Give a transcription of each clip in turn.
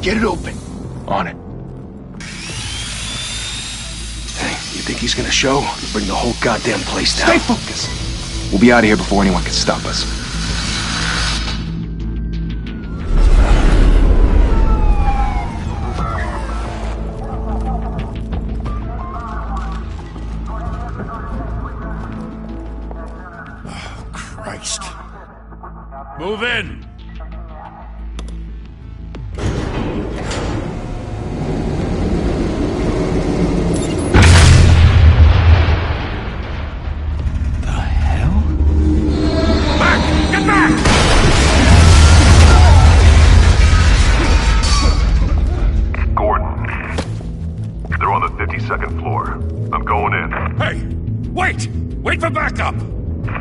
Get it open. On it. Hey, you think he's gonna show? He'll bring the whole goddamn place down. Stay focused. We'll be out of here before anyone can stop us. Oh, Christ. Move in! Wait for backup!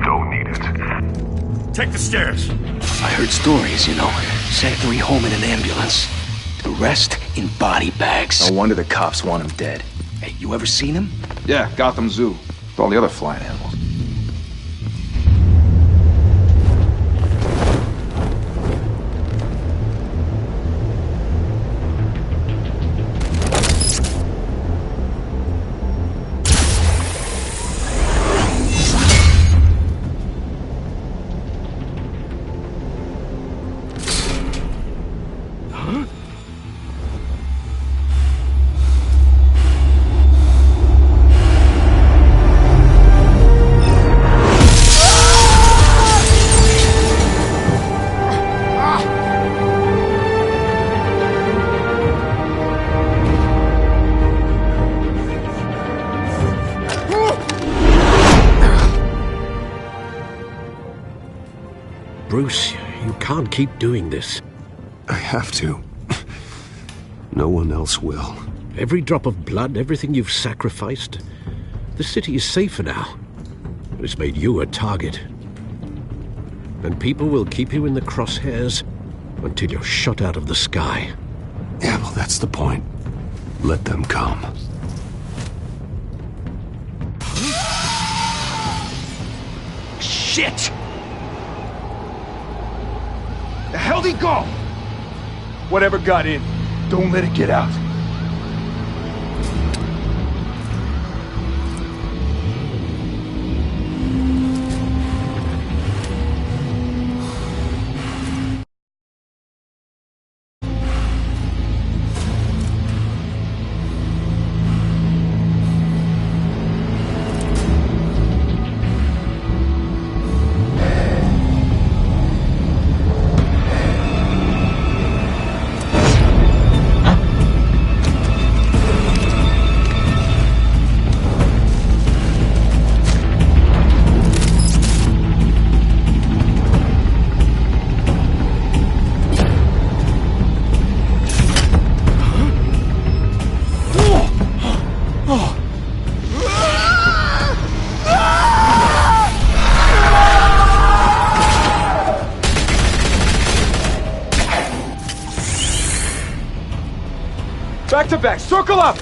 Don't need it. Take the stairs. I heard stories, you know. Sent 3 home in an ambulance. The rest in body bags. No wonder the cops want him dead. Hey, you ever seen him? Yeah, Gotham Zoo. With all the other flying animals. Bruce, you can't keep doing this. I have to. No one else will. Every drop of blood, everything you've sacrificed. The city is safer now. It's made you a target. And people will keep you in the crosshairs until you're shot out of the sky. Yeah, well, that's the point. Let them come. Shit! The hell'd he go? Whatever got in, don't let it get out. Back to back, circle up!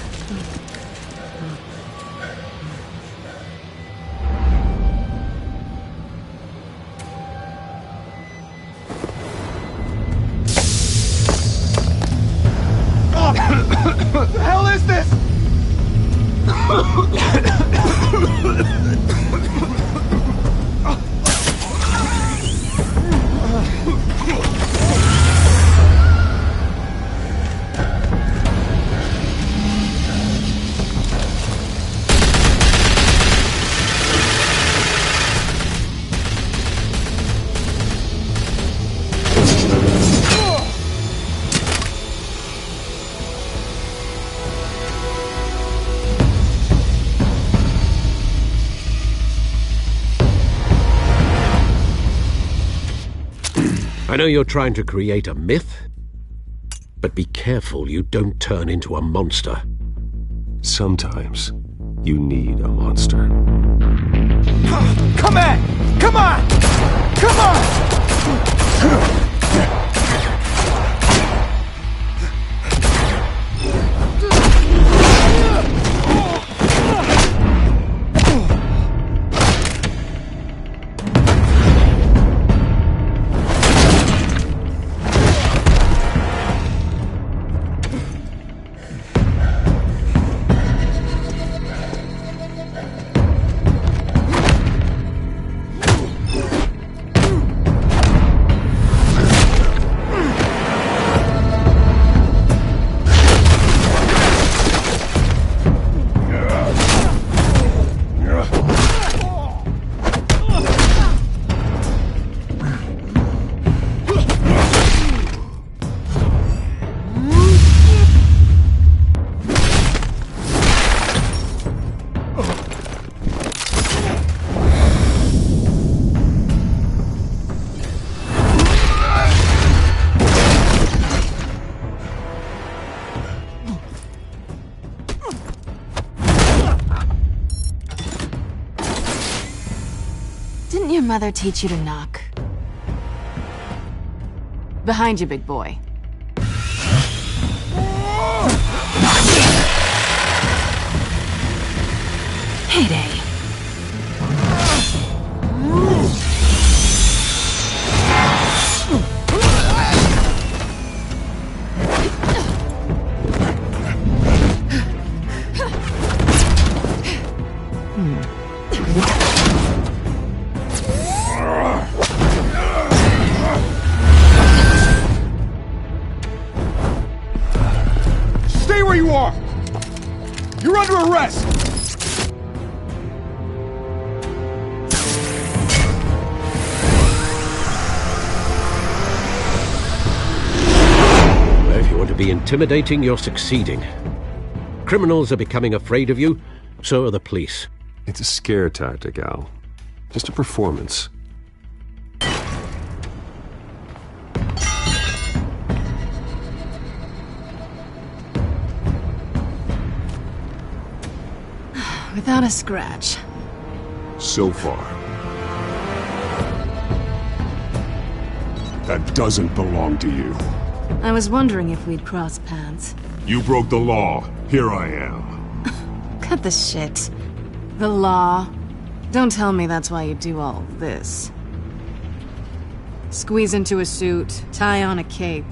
What the hell is this? I know you're trying to create a myth, but be careful you don't turn into a monster. Sometimes you need a monster. Come on! Come on! Come on! Didn't your mother teach you to knock? Behind you, big boy. Heyday. Stay where you are! You're under arrest! If you want to be intimidating, you're succeeding. Criminals are becoming afraid of you, so are the police. It's a scare tactic, Al. Just a performance. Without a scratch. So far. That doesn't belong to you. I was wondering if we'd cross paths. You broke the law. Here I am. Cut the shit. The law. Don't tell me that's why you do all this. Squeeze into a suit, tie on a cape.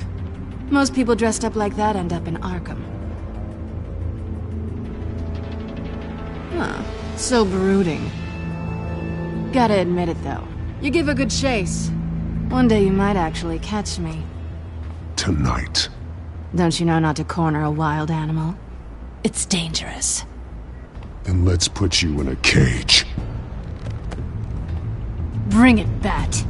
Most people dressed up like that end up in Arkham. Huh. So brooding. Gotta admit it, though. You give a good chase. One day you might actually catch me. Tonight. Don't you know not to corner a wild animal? It's dangerous. Then let's put you in a cage. Bring it, Bat.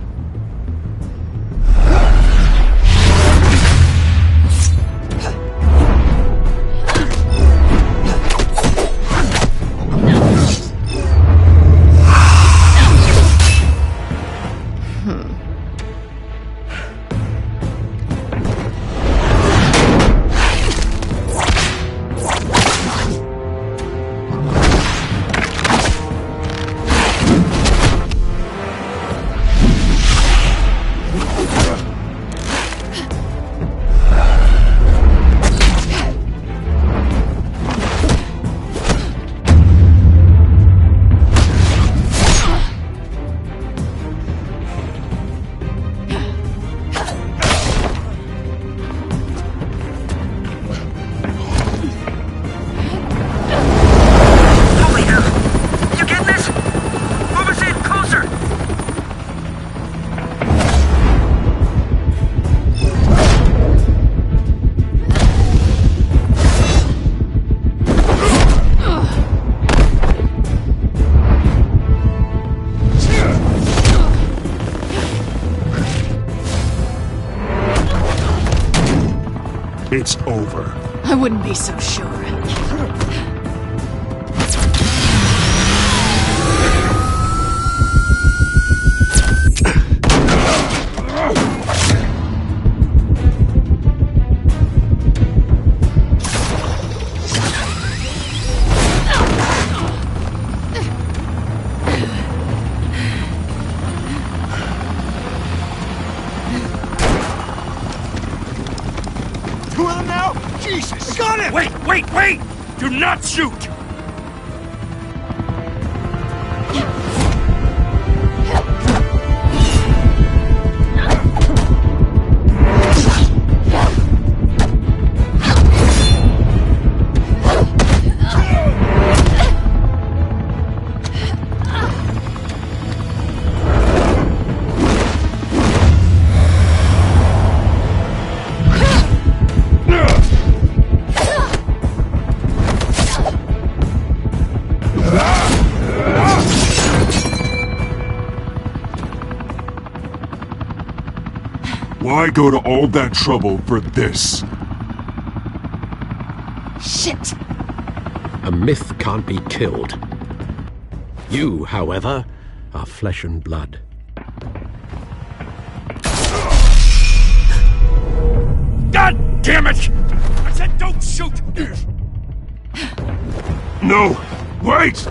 It's over. I wouldn't be so sure. Jesus! Got it! Wait! Do not shoot! Why go to all that trouble for this? Shit! A myth can't be killed. You, however, are flesh and blood. God damn it! I said don't shoot! No! Wait!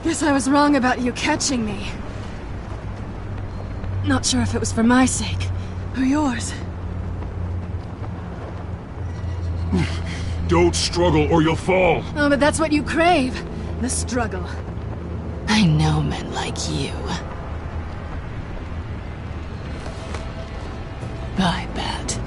Guess I was wrong about you catching me. Not sure if it was for my sake, or yours. Don't struggle or you'll fall. Oh, but that's what you crave. The struggle. I know men like you. I bet.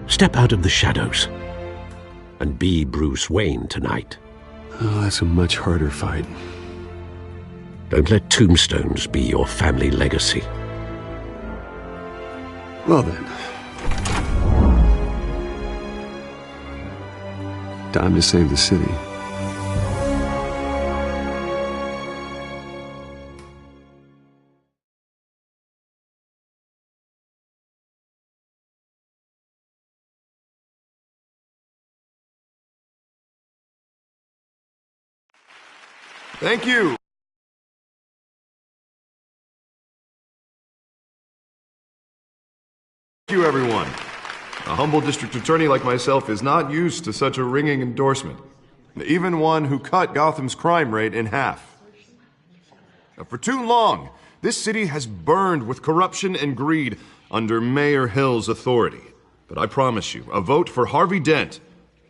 Step out of the shadows and be Bruce Wayne tonight. Oh, that's a much harder fight. Don't let tombstones be your family legacy. Well then. Time to save the city. Thank you. Thank you, everyone. A humble district attorney like myself is not used to such a ringing endorsement. Even one who cut Gotham's crime rate in half. For too long, this city has burned with corruption and greed under Mayor Hill's authority. But I promise you, a vote for Harvey Dent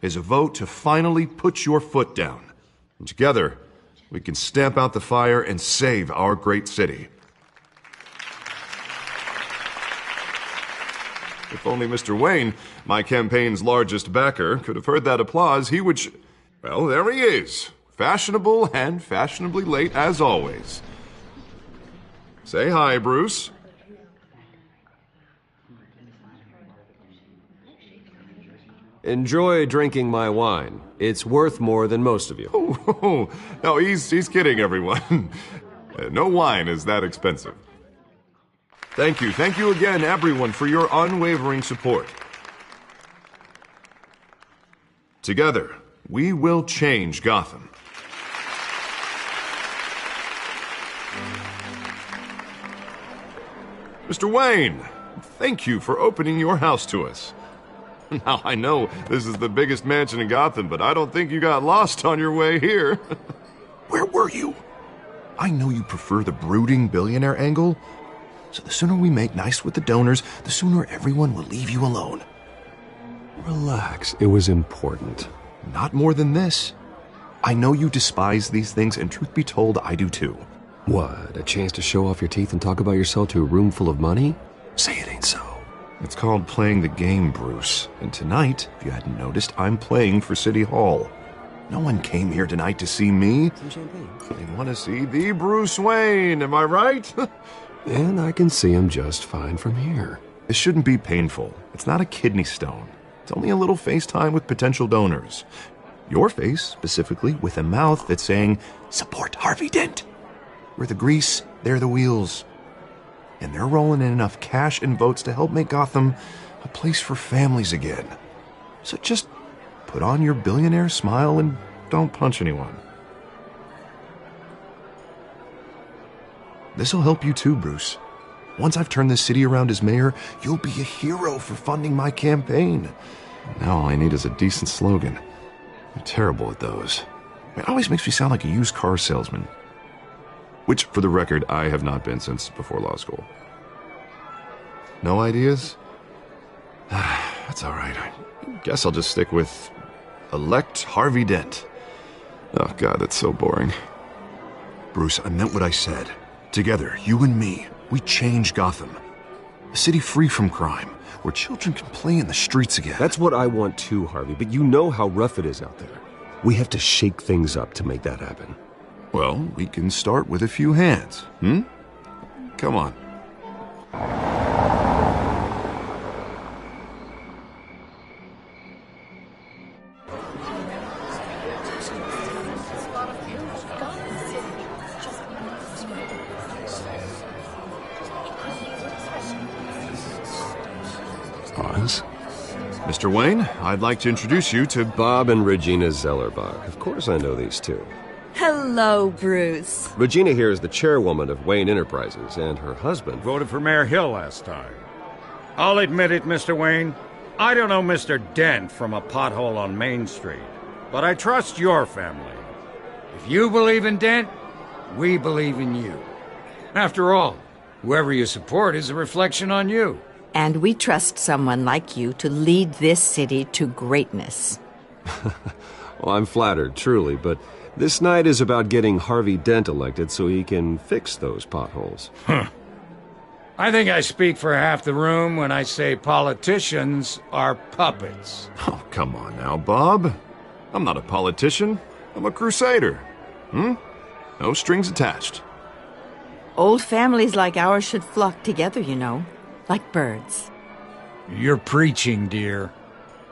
is a vote to finally put your foot down. And together, we can stamp out the fire and save our great city. If only Mr. Wayne, my campaign's largest backer, could have heard that applause, he would well, there he is. Fashionable and fashionably late as always. Say hi, Bruce. Enjoy drinking my wine. It's worth more than most of you. Oh, no, he's kidding, everyone. No wine is that expensive. Thank you again, everyone, for your unwavering support. Together, we will change Gotham. Mr. Wayne, thank you for opening your house to us. Now, I know this is the biggest mansion in Gotham, but I don't think you got lost on your way here. Where were you? I know you prefer the brooding billionaire angle, so the sooner we make nice with the donors, the sooner everyone will leave you alone. Relax, it was important. Not more than this. I know you despise these things, and truth be told, I do too. What, a chance to show off your teeth and talk about yourself to a room full of money? Say it ain't so. It's called playing the game, Bruce. And tonight, if you hadn't noticed, I'm playing for City Hall. No one came here tonight to see me. Some champagne. They want to see the Bruce Wayne, am I right? And I can see him just fine from here. This shouldn't be painful. It's not a kidney stone. It's only a little FaceTime with potential donors. Your face, specifically, with a mouth that's saying, support Harvey Dent. We're the grease, they're the wheels. And they're rolling in enough cash and votes to help make Gotham a place for families again. So just put on your billionaire smile and don't punch anyone. This'll help you too, Bruce. Once I've turned this city around as mayor, you'll be a hero for funding my campaign. Now all I need is a decent slogan. I'm terrible at those. It always makes me sound like a used car salesman. Which, for the record, I have not been since before law school. No ideas? That's all right. I guess I'll just stick with elect Harvey Dent. Oh, God, that's so boring. Bruce, I meant what I said. Together, you and me, we change Gotham. A city free from crime, where children can play in the streets again. That's what I want too, Harvey, but you know how rough it is out there. We have to shake things up to make that happen. Well, we can start with a few hands, Come on. Oz? Mr. Wayne, I'd like to introduce you to Bob and Regina Zellerbach. Of course I know these two. Hello, Bruce. Regina here is the chairwoman of Wayne Enterprises, and her husband Voted for Mayor Hill last time. I'll admit it, Mr. Wayne. I don't know Mr. Dent from a pothole on Main Street, but I trust your family. If you believe in Dent, we believe in you. After all, whoever you support is a reflection on you. And we trust someone like you to lead this city to greatness. Well, I'm flattered, truly, but this night is about getting Harvey Dent elected so he can fix those potholes. I think I speak for half the room when I say politicians are puppets. Oh, come on now, Bob. I'm not a politician. I'm a crusader. No strings attached. Old families like ours should flock together, you know, like birds. You're preaching, dear.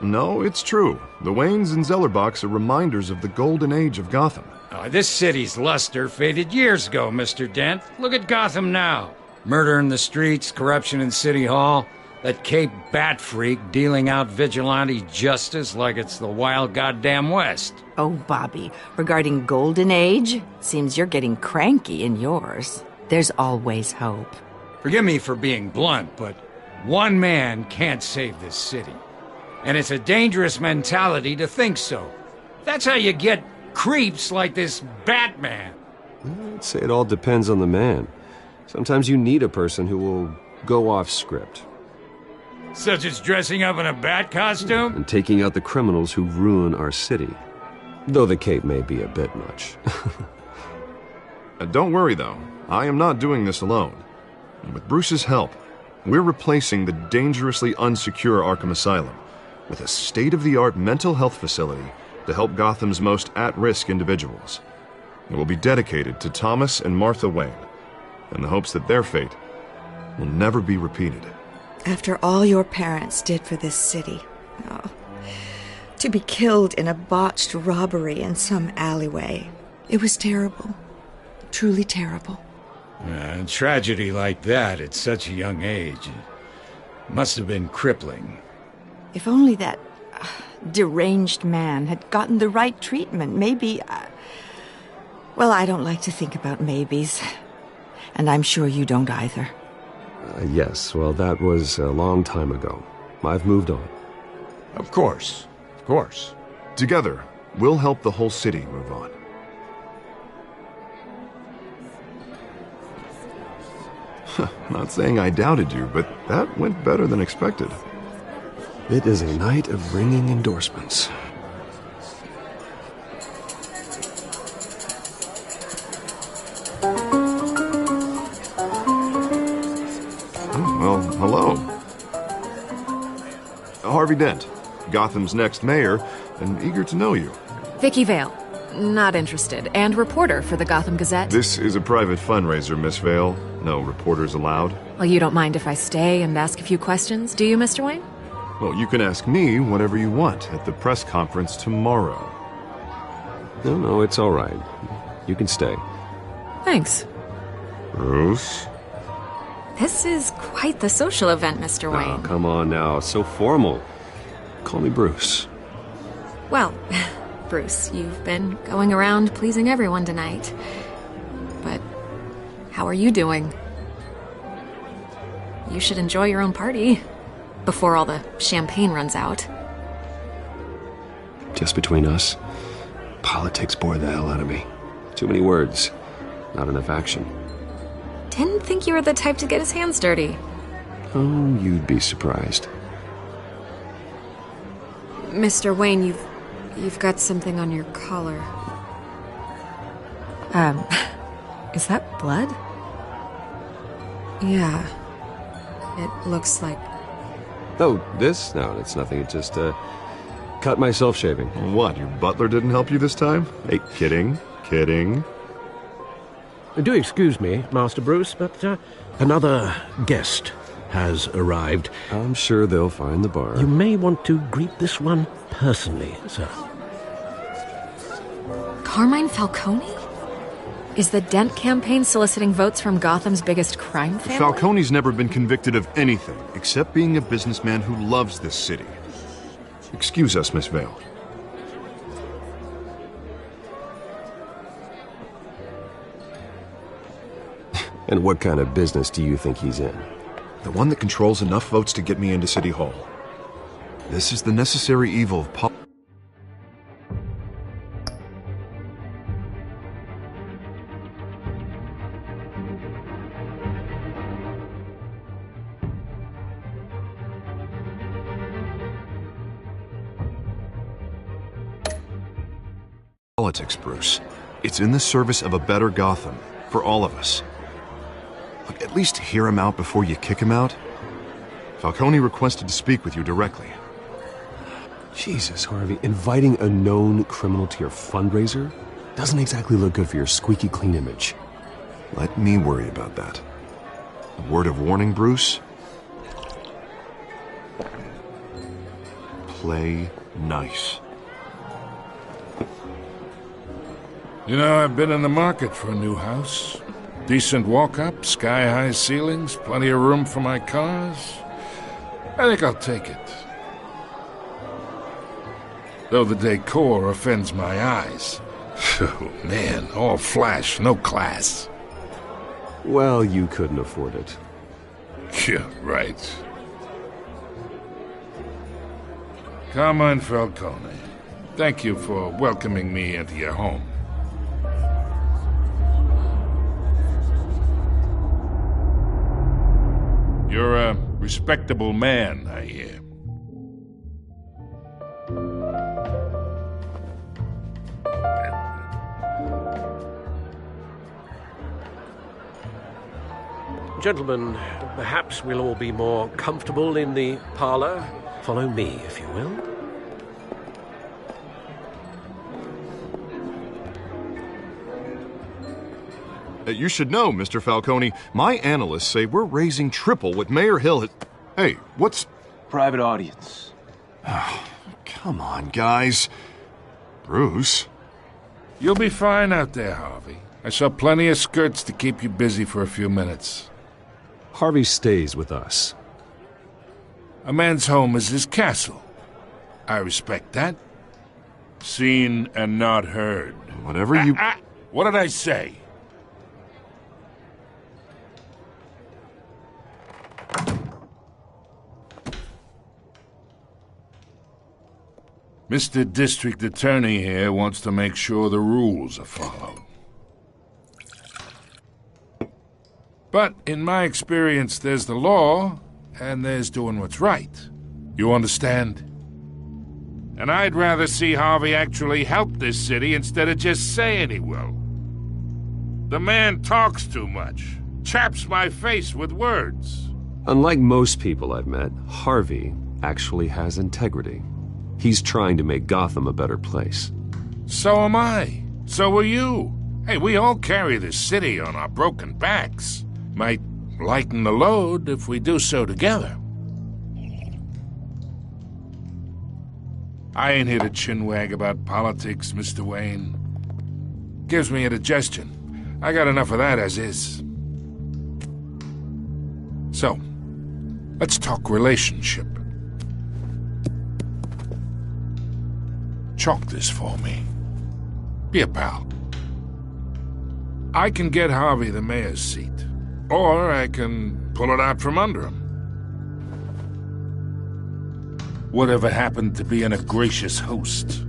No, it's true. The Waynes and Zellerbachs are reminders of the golden age of Gotham. This city's luster faded years ago, Mr. Dent. Look at Gotham now. Murder in the streets, corruption in City Hall, that Cape Bat freak dealing out vigilante justice like it's the wild goddamn West. Oh, Bobby, regarding Golden Age, seems you're getting cranky in yours. There's always hope. Forgive me for being blunt, but one man can't save this city. And it's a dangerous mentality to think so. That's how you get creeps like this Batman. I'd say it all depends on the man. Sometimes you need a person who will go off script. Such as dressing up in a bat costume? And taking out the criminals who ruin our city. Though the cape may be a bit much. Don't worry, though. I am not doing this alone. And with Bruce's help, we're replacing the dangerously unsecure Arkham Asylum with a state-of-the-art mental health facility to help Gotham's most at-risk individuals. It will be dedicated to Thomas and Martha Wayne, in the hopes that their fate will never be repeated. After all your parents did for this city, to be killed in a botched robbery in some alleyway, it was terrible. Truly terrible. A tragedy like that at such a young age must have been crippling. If only that deranged man had gotten the right treatment, maybe... well, I don't like to think about maybes. And I'm sure you don't either. Yes, well, that was a long time ago. I've moved on. Of course. Of course. Together, we'll help the whole city move on. Not saying I doubted you, but that went better than expected. It is a night of ringing endorsements. Well, hello. Harvey Dent, Gotham's next mayor, and eager to know you. Vicky Vale, not interested, and reporter for the Gotham Gazette. This is a private fundraiser, Miss Vale. No reporters allowed. Well, you don't mind if I stay and ask a few questions, do you, Mr. Wayne? Well, you can ask me whatever you want at the press conference tomorrow. No, it's all right. You can stay. Thanks. Bruce? This is quite the social event, Mr. Wayne. Oh, come on now. So formal. Call me Bruce. Well, Bruce, you've been going around pleasing everyone tonight. But how are you doing? You should enjoy your own party before all the champagne runs out. Just between us, politics bore the hell out of me. Too many words, not enough action. Didn't think you were the type to get his hands dirty. Oh, you'd be surprised. Mr. Wayne, you've got something on your collar. Is that blood? Yeah. It looks like... Oh, this? No, it's nothing. It just, cut myself shaving. What, your butler didn't help you this time? Hey, kidding. Do excuse me, Master Bruce, but another guest has arrived. I'm sure they'll find the bar. You may want to greet this one personally, sir. Carmine Falcone? Is the Dent campaign soliciting votes from Gotham's biggest crime family? Falcone's never been convicted of anything except being a businessman who loves this city. Excuse us, Miss Vale. And what kind of business do you think he's in? The one that controls enough votes to get me into City Hall. This is the necessary evil of politics, Bruce. It's in the service of a better Gotham, for all of us. Look, at least hear him out before you kick him out. Falcone requested to speak with you directly. Jesus, Harvey, inviting a known criminal to your fundraiser doesn't exactly look good for your squeaky clean image. Let me worry about that. A word of warning, Bruce? Play nice. You know, I've been in the market for a new house. Decent walk-up, sky-high ceilings, plenty of room for my cars. I think I'll take it. Though the decor offends my eyes. Oh, man, all flash, no class. Well, you couldn't afford it. Yeah, right. Carmine Falcone, thank you for welcoming me into your home. You're a respectable man, I hear. Gentlemen, perhaps we'll all be more comfortable in the parlor. Follow me, if you will. You should know, Mr. Falcone, my analysts say we're raising triple what Mayor Hill has... Hey, what's... Private audience. Oh, come on, guys. Bruce? You'll be fine out there, Harvey. I saw plenty of skirts to keep you busy for a few minutes. Harvey stays with us. A man's home is his castle. I respect that. Seen and not heard. Whatever you... What did I say? Mr. District Attorney here wants to make sure the rules are followed. But in my experience, there's the law, and there's doing what's right. You understand? And I'd rather see Harvey actually help this city instead of just saying he will. The man talks too much, chaps my face with words. Unlike most people I've met, Harvey actually has integrity. He's trying to make Gotham a better place. So am I. So are you. Hey, we all carry this city on our broken backs. Might lighten the load if we do so together. I ain't here to chinwag about politics, Mr. Wayne. Gives me indigestion. I got enough of that as is. So, let's talk relationship. Chalk this for me. Be a pal. I can get Harvey the mayor's seat, or I can pull it out from under him. Whatever happened to being a gracious host?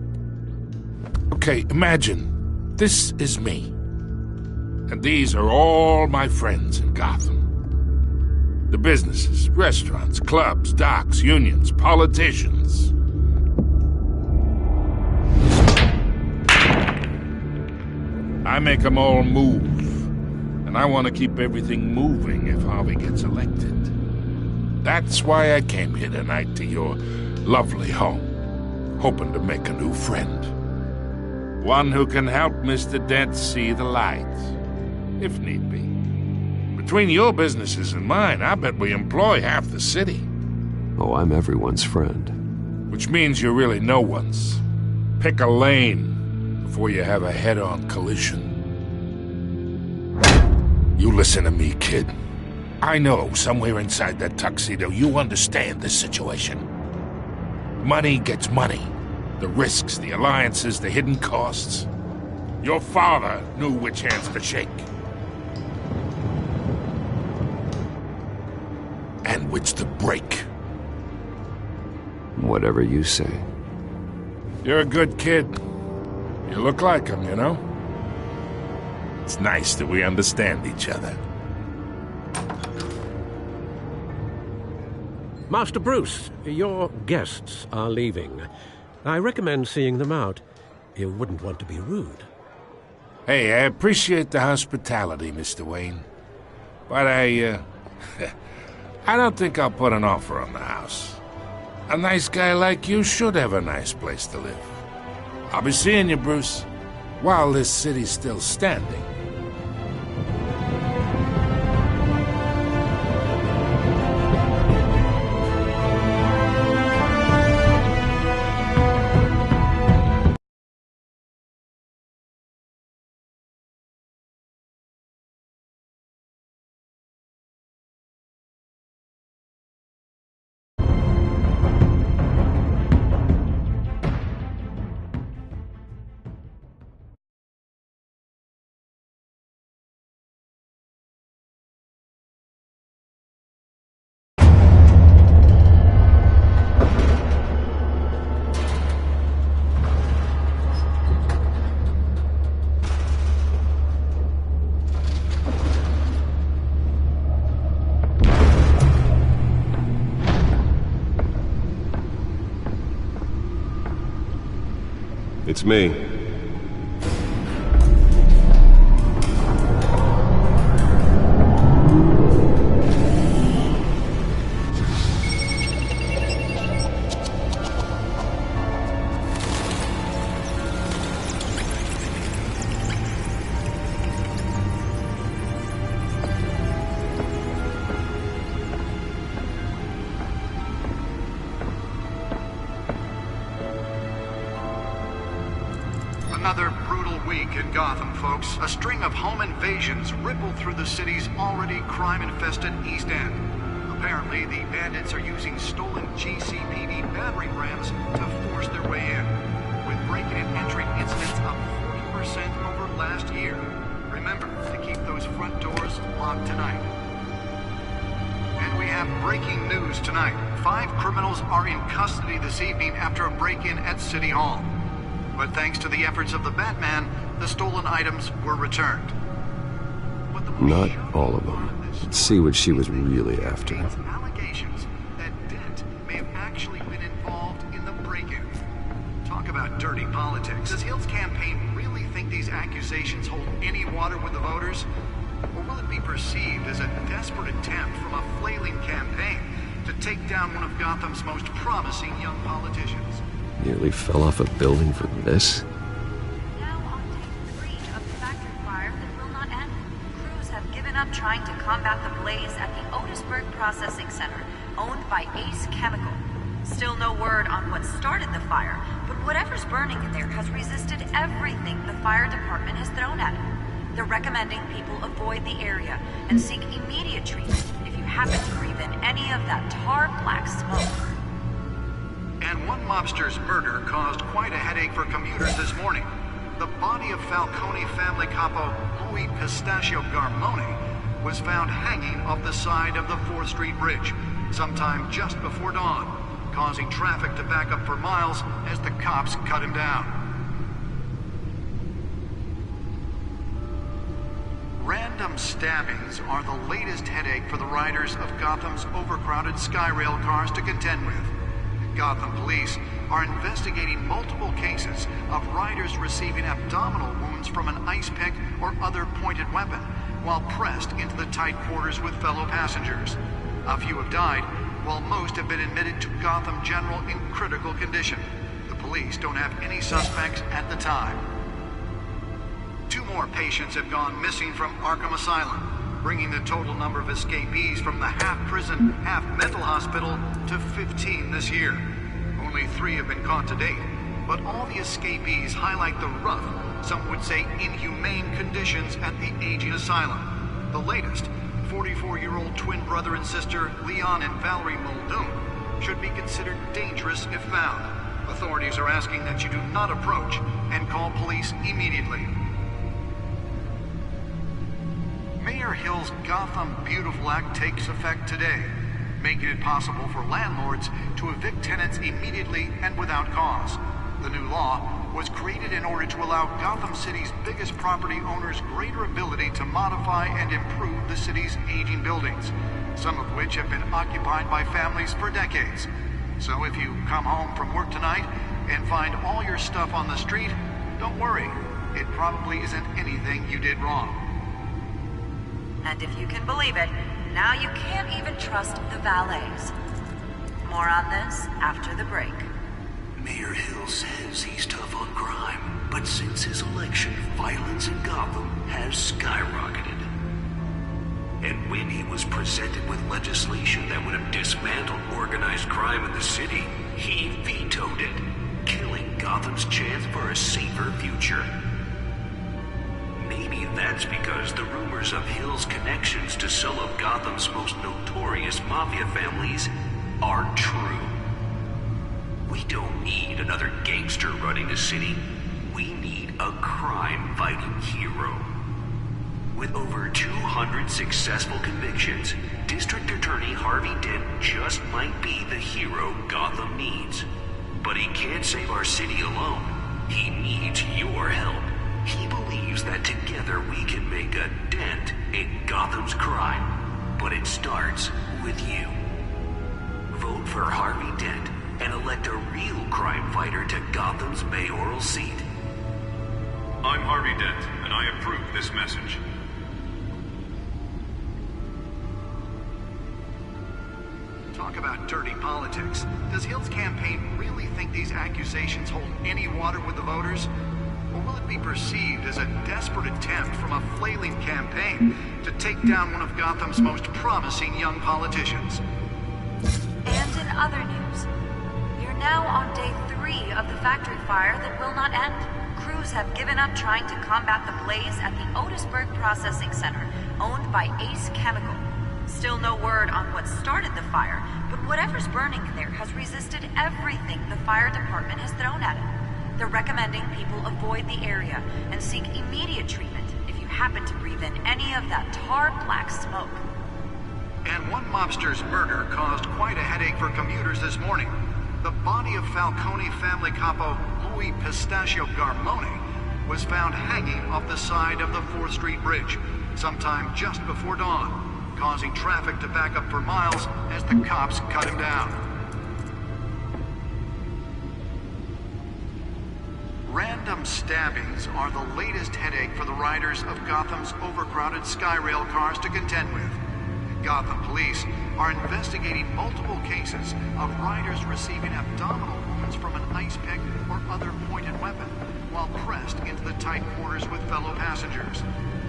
Okay, imagine this is me, and these are all my friends in Gotham. The businesses, restaurants, clubs, docks, unions, politicians. I make them all move, and I want to keep everything moving if Harvey gets elected. That's why I came here tonight to your lovely home, hoping to make a new friend. One who can help Mr. Dent see the light, if need be. Between your businesses and mine, I bet we employ half the city. Oh, I'm everyone's friend. Which means you're really no one's. Pick a lane before you have a head-on collision. You listen to me, kid. I know somewhere inside that tuxedo you understand this situation. Money gets money. The risks, the alliances, the hidden costs. Your father knew which hands to shake. And which to break. Whatever you say. You're a good kid. You look like him, you know? It's nice that we understand each other. Master Bruce, your guests are leaving. I recommend seeing them out. You wouldn't want to be rude. Hey, I appreciate the hospitality, Mr. Wayne. But I don't think I'll put an offer on the house. A nice guy like you should have a nice place to live. I'll be seeing you, Bruce, while this city's still standing. It's me. Another brutal week in Gotham, folks. A string of home invasions rippled through the city's already crime-infested East End. Apparently, the bandits are using stolen GCPD battering rams to force their way in, with breaking and entering incidents up 40% over last year. Remember to keep those front doors locked tonight. And we have breaking news tonight. 5 criminals are in custody this evening after a break-in at City Hall. But thanks to the efforts of the Batman, the stolen items were returned. Not all of them. Let's see what she was really after. Allegations that Dent may have actually been involved in the break-in. Talk about dirty politics. Does Hill's campaign really think these accusations hold any water with the voters? Or will it be perceived as a desperate attempt from a flailing campaign to take down one of Gotham's most promising young politicians? Nearly fell off a building for this? Now on day 3 of the factory fire that will not end. Crews have given up trying to combat the blaze at the Otisburg Processing Center, owned by Ace Chemical. Still no word on what started the fire, but whatever's burning in there has resisted everything the fire department has thrown at it. They're recommending people avoid the area and seek immediate treatment if you happen to breathe in any of that tar black smoke. And one mobster's murder caused quite a headache for commuters this morning. The body of Falcone family capo Louis Pistachio Garmone was found hanging off the side of the 4th Street Bridge sometime just before dawn, causing traffic to back up for miles as the cops cut him down. Random stabbings are the latest headache for the riders of Gotham's overcrowded Skyrail cars to contend with. Gotham police are investigating multiple cases of riders receiving abdominal wounds from an ice pick or other pointed weapon while pressed into the tight quarters with fellow passengers. A few have died, while most have been admitted to Gotham General in critical condition. The police don't have any suspects at the time. 2 more patients have gone missing from Arkham Asylum, bringing the total number of escapees from the half-prison, half-mental hospital to 15 this year. Only 3 have been caught to date, but all the escapees highlight the rough, some would say inhumane conditions at the aging asylum. The latest, 44-year-old twin brother and sister Leon and Valerie Muldoon, should be considered dangerous if found. Authorities are asking that you do not approach and call police immediately. Mayor Hill's Gotham Beautiful Act takes effect today, making it possible for landlords to evict tenants immediately and without cause. The new law was created in order to allow Gotham City's biggest property owners greater ability to modify and improve the city's aging buildings, some of which have been occupied by families for decades. So if you come home from work tonight and find all your stuff on the street, don't worry. It probably isn't anything you did wrong. And if you can believe it, now you can't even trust the valets. More on this after the break. Mayor Hill says he's tough on crime, but since his election, violence in Gotham has skyrocketed. And when he was presented with legislation that would have dismantled organized crime in the city, he vetoed it, killing Gotham's chance for a safer future. Maybe that's because the rumors of Hill's connections to some of Gotham's most notorious mafia families are true. We don't need another gangster running the city. We need a crime-fighting hero. With over 200 successful convictions, District Attorney Harvey Dent just might be the hero Gotham needs. But he can't save our city alone. He needs your help. He believes that together we can make a dent in Gotham's crime. But it starts with you. Vote for Harvey Dent and elect a real crime fighter to Gotham's mayoral seat. I'm Harvey Dent, and I approve this message. Talk about dirty politics. Does Hill's campaign really think these accusations hold any water with the voters? Or will it be perceived as a desperate attempt from a flailing campaign to take down one of Gotham's most promising young politicians? And in other news, we are now on day 3 of the factory fire that will not end. Crews have given up trying to combat the blaze at the Otisburg Processing Center, owned by Ace Chemical. Still no word on what started the fire, but whatever's burning in there has resisted everything the fire department has thrown at it. They're recommending people avoid the area and seek immediate treatment if you happen to breathe in any of that tar black smoke. And one mobster's murder caused quite a headache for commuters this morning. The body of Falcone family capo Louis Pistachio Garmone was found hanging off the side of the 4th Street Bridge sometime just before dawn, causing traffic to back up for miles as the cops cut him down. Random stabbings are the latest headache for the riders of Gotham's overcrowded Skyrail cars to contend with. Gotham police are investigating multiple cases of riders receiving abdominal wounds from an ice pick or other pointed weapon while pressed into the tight quarters with fellow passengers.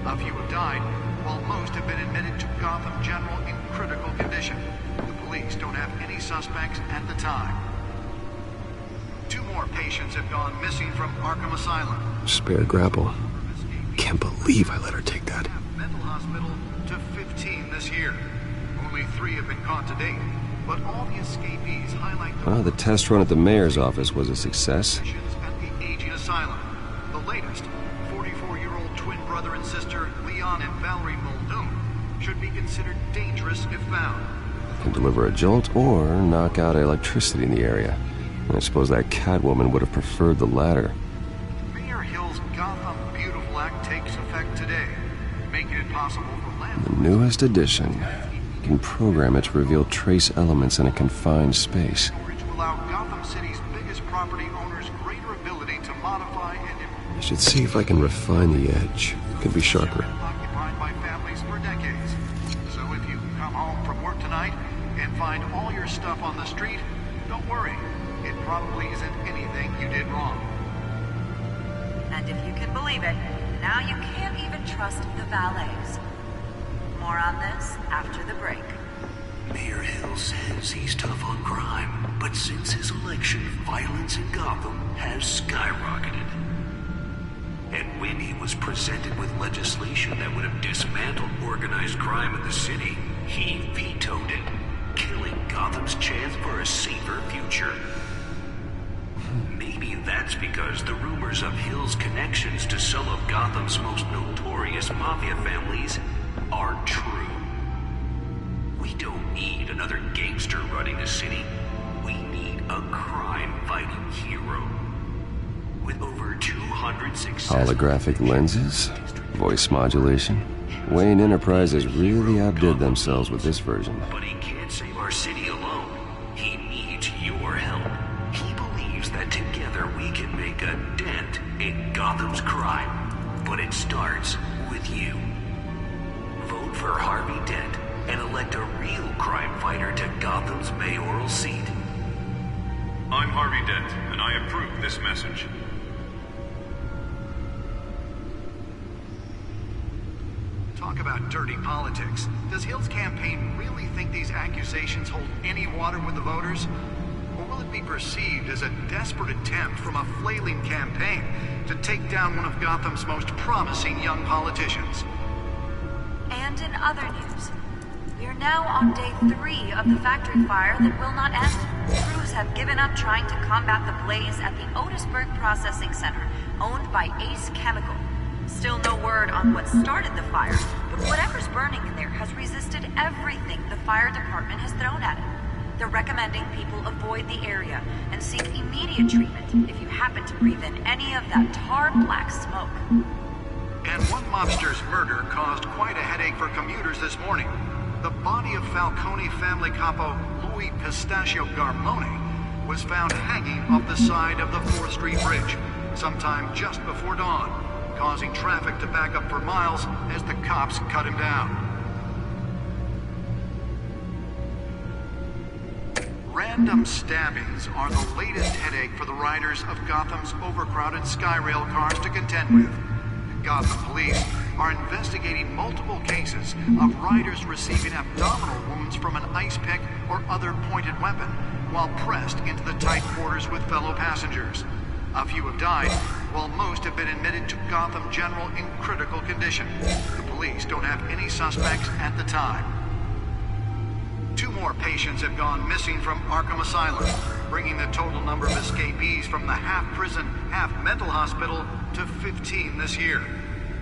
A few have died, while most have been admitted to Gotham General in critical condition. The police don't have any suspects at the time. 2 more patients have gone missing from Arkham Asylum. Spare grapple. Can't believe I let her take that. Mental hospital to 15 this year. Only 3 have been caught to date, but all the escapees highlight the... Well, the test run at the mayor's office was a success. ...at the aging asylum. The latest, 44-year-old twin brother and sister Leon and Valerie Muldoon, should be considered dangerous if found. Can deliver a jolt or knock out electricity in the area. I suppose that Catwoman would have preferred the latter. Mayor Hill's Gotham Beautiful Act takes effect today, making it possible for landlords... The newest edition. You can program it to reveal trace elements in a confined space. ...to allow Gotham City's biggest property owners greater ability to modify and... I should see if I can refine the edge. Could be sharper. ...occupied by families for decades. So if you come home from work tonight and find all your stuff on the street, don't worry. It probably isn't anything you did wrong. And if you can believe it, now you can't even trust the valets. More on this after the break. Mayor Hill says he's tough on crime, but since his election, violence in Gotham has skyrocketed. And when he was presented with legislation that would have dismantled organized crime in the city, he vetoed it, killing Gotham's chance for a safer future. Maybe that's because the rumors of Hill's connections to some of Gotham's most notorious mafia families are true. We don't need another gangster running the city. We need a crime-fighting hero. With over 200 successful... Holographic lenses? Voice modulation? Wayne Enterprises really outdid themselves with this version. But he can't save our city alone. He needs your help. He believes that together we can make a dent in Gotham's crime. But it starts with you. Vote for Harvey Dent and elect a real crime fighter to Gotham's mayoral seat. I'm Harvey Dent, and I approve this message. Talk about dirty politics. Does Hill's campaign really think these accusations hold any water with the voters? Or will it be perceived as a desperate attempt from a flailing campaign to take down one of Gotham's most promising young politicians? And in other news, we are now on day 3 of the factory fire that will not end. Crews have given up trying to combat the blaze at the Otisburg Processing Center, owned by Ace Chemical. Still no word on what started the fire, but whatever's burning in there has resisted everything the fire department has thrown at it. They're recommending people avoid the area and seek immediate treatment if you happen to breathe in any of that tar black smoke. And one mobster's murder caused quite a headache for commuters this morning. The body of Falcone family capo Louis Pistachio Garmone was found hanging off the side of the 4th Street Bridge sometime just before dawn, causing traffic to back up for miles as the cops cut him down. Random stabbings are the latest headache for the riders of Gotham's overcrowded Skyrail cars to contend with. Gotham police are investigating multiple cases of riders receiving abdominal wounds from an ice pick or other pointed weapon while pressed into the tight quarters with fellow passengers. A few have died, while most have been admitted to Gotham General in critical condition. The police don't have any suspects at the time. 2 more patients have gone missing from Arkham Asylum, bringing the total number of escapees from the half-prison, half-mental hospital to 15 this year.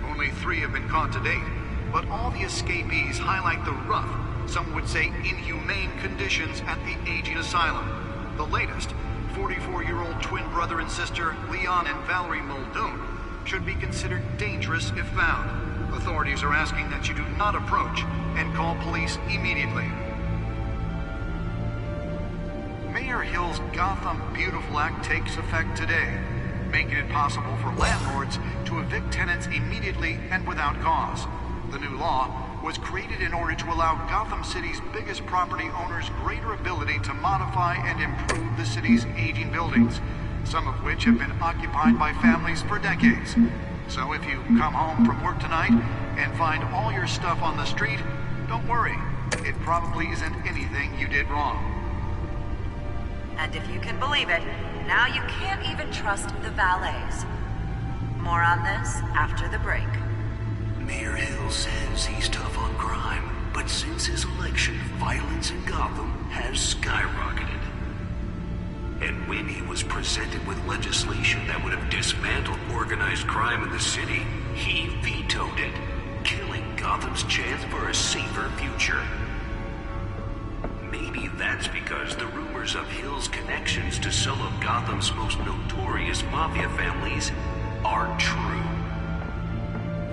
Only 3 have been caught to date, but all the escapees highlight the rough, some would say inhumane conditions at the aging asylum. The latest, 44-year-old twin brother and sister Leon and Valerie Muldoon, should be considered dangerous if found. Authorities are asking that you do not approach and call police immediately. Mayor Hill's Gotham Beautiful Act takes effect today, making it possible for landlords to evict tenants immediately and without cause. The new law was created in order to allow Gotham City's biggest property owners greater ability to modify and improve the city's aging buildings, some of which have been occupied by families for decades. So if you come home from work tonight and find all your stuff on the street, don't worry. It probably isn't anything you did wrong. And if you can believe it, now you can't even trust the valets. More on this after the break. Mayor Hill says he's tough on crime, but since his election, violence in Gotham has skyrocketed. And when he was presented with legislation that would have dismantled organized crime in the city, he vetoed it, killing Gotham's chance for a safer future. Maybe that's because the rumors of Hill's connections to some of Gotham's most notorious mafia families are true.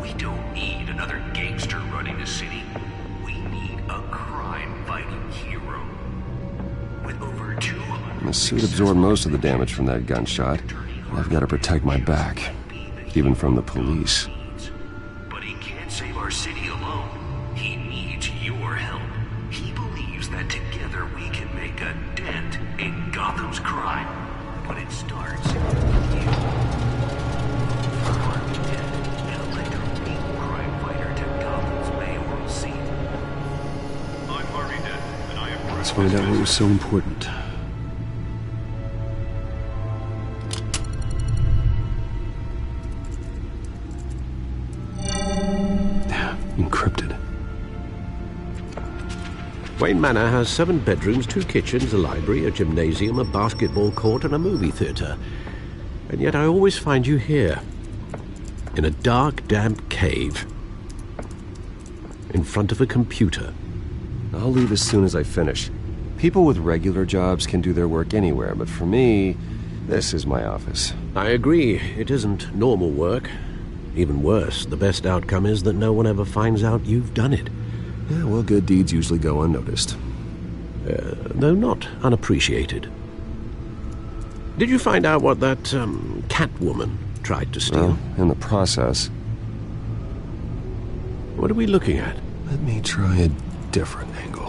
We don't need another gangster running the city. We need a crime-fighting hero. With over 200... My suit absorbed most of the damage from that gunshot. I've got to protect my back, even from the police. But he can't save our city alone. He needs your help. He believes that together we can make a dent in Gotham's crime. But it starts with you. Harvey Dent, and elect a real crime fighter to Gotham's mayoral seat. I'm Harvey Dent, and I approve. Let's find out what was so important. Encrypted. Wayne Manor has 7 bedrooms, 2 kitchens, a library, a gymnasium, a basketball court, and a movie theatre. And yet I always find you here, in a dark, damp cave, in front of a computer. I'll leave as soon as I finish. People with regular jobs can do their work anywhere, but for me, this is my office. I agree. It isn't normal work. Even worse, the best outcome is that no one ever finds out you've done it. Yeah, well, good deeds usually go unnoticed. Though not unappreciated. Did you find out what that, Catwoman tried to steal? Well, in the process. What are we looking at? Let me try a different angle.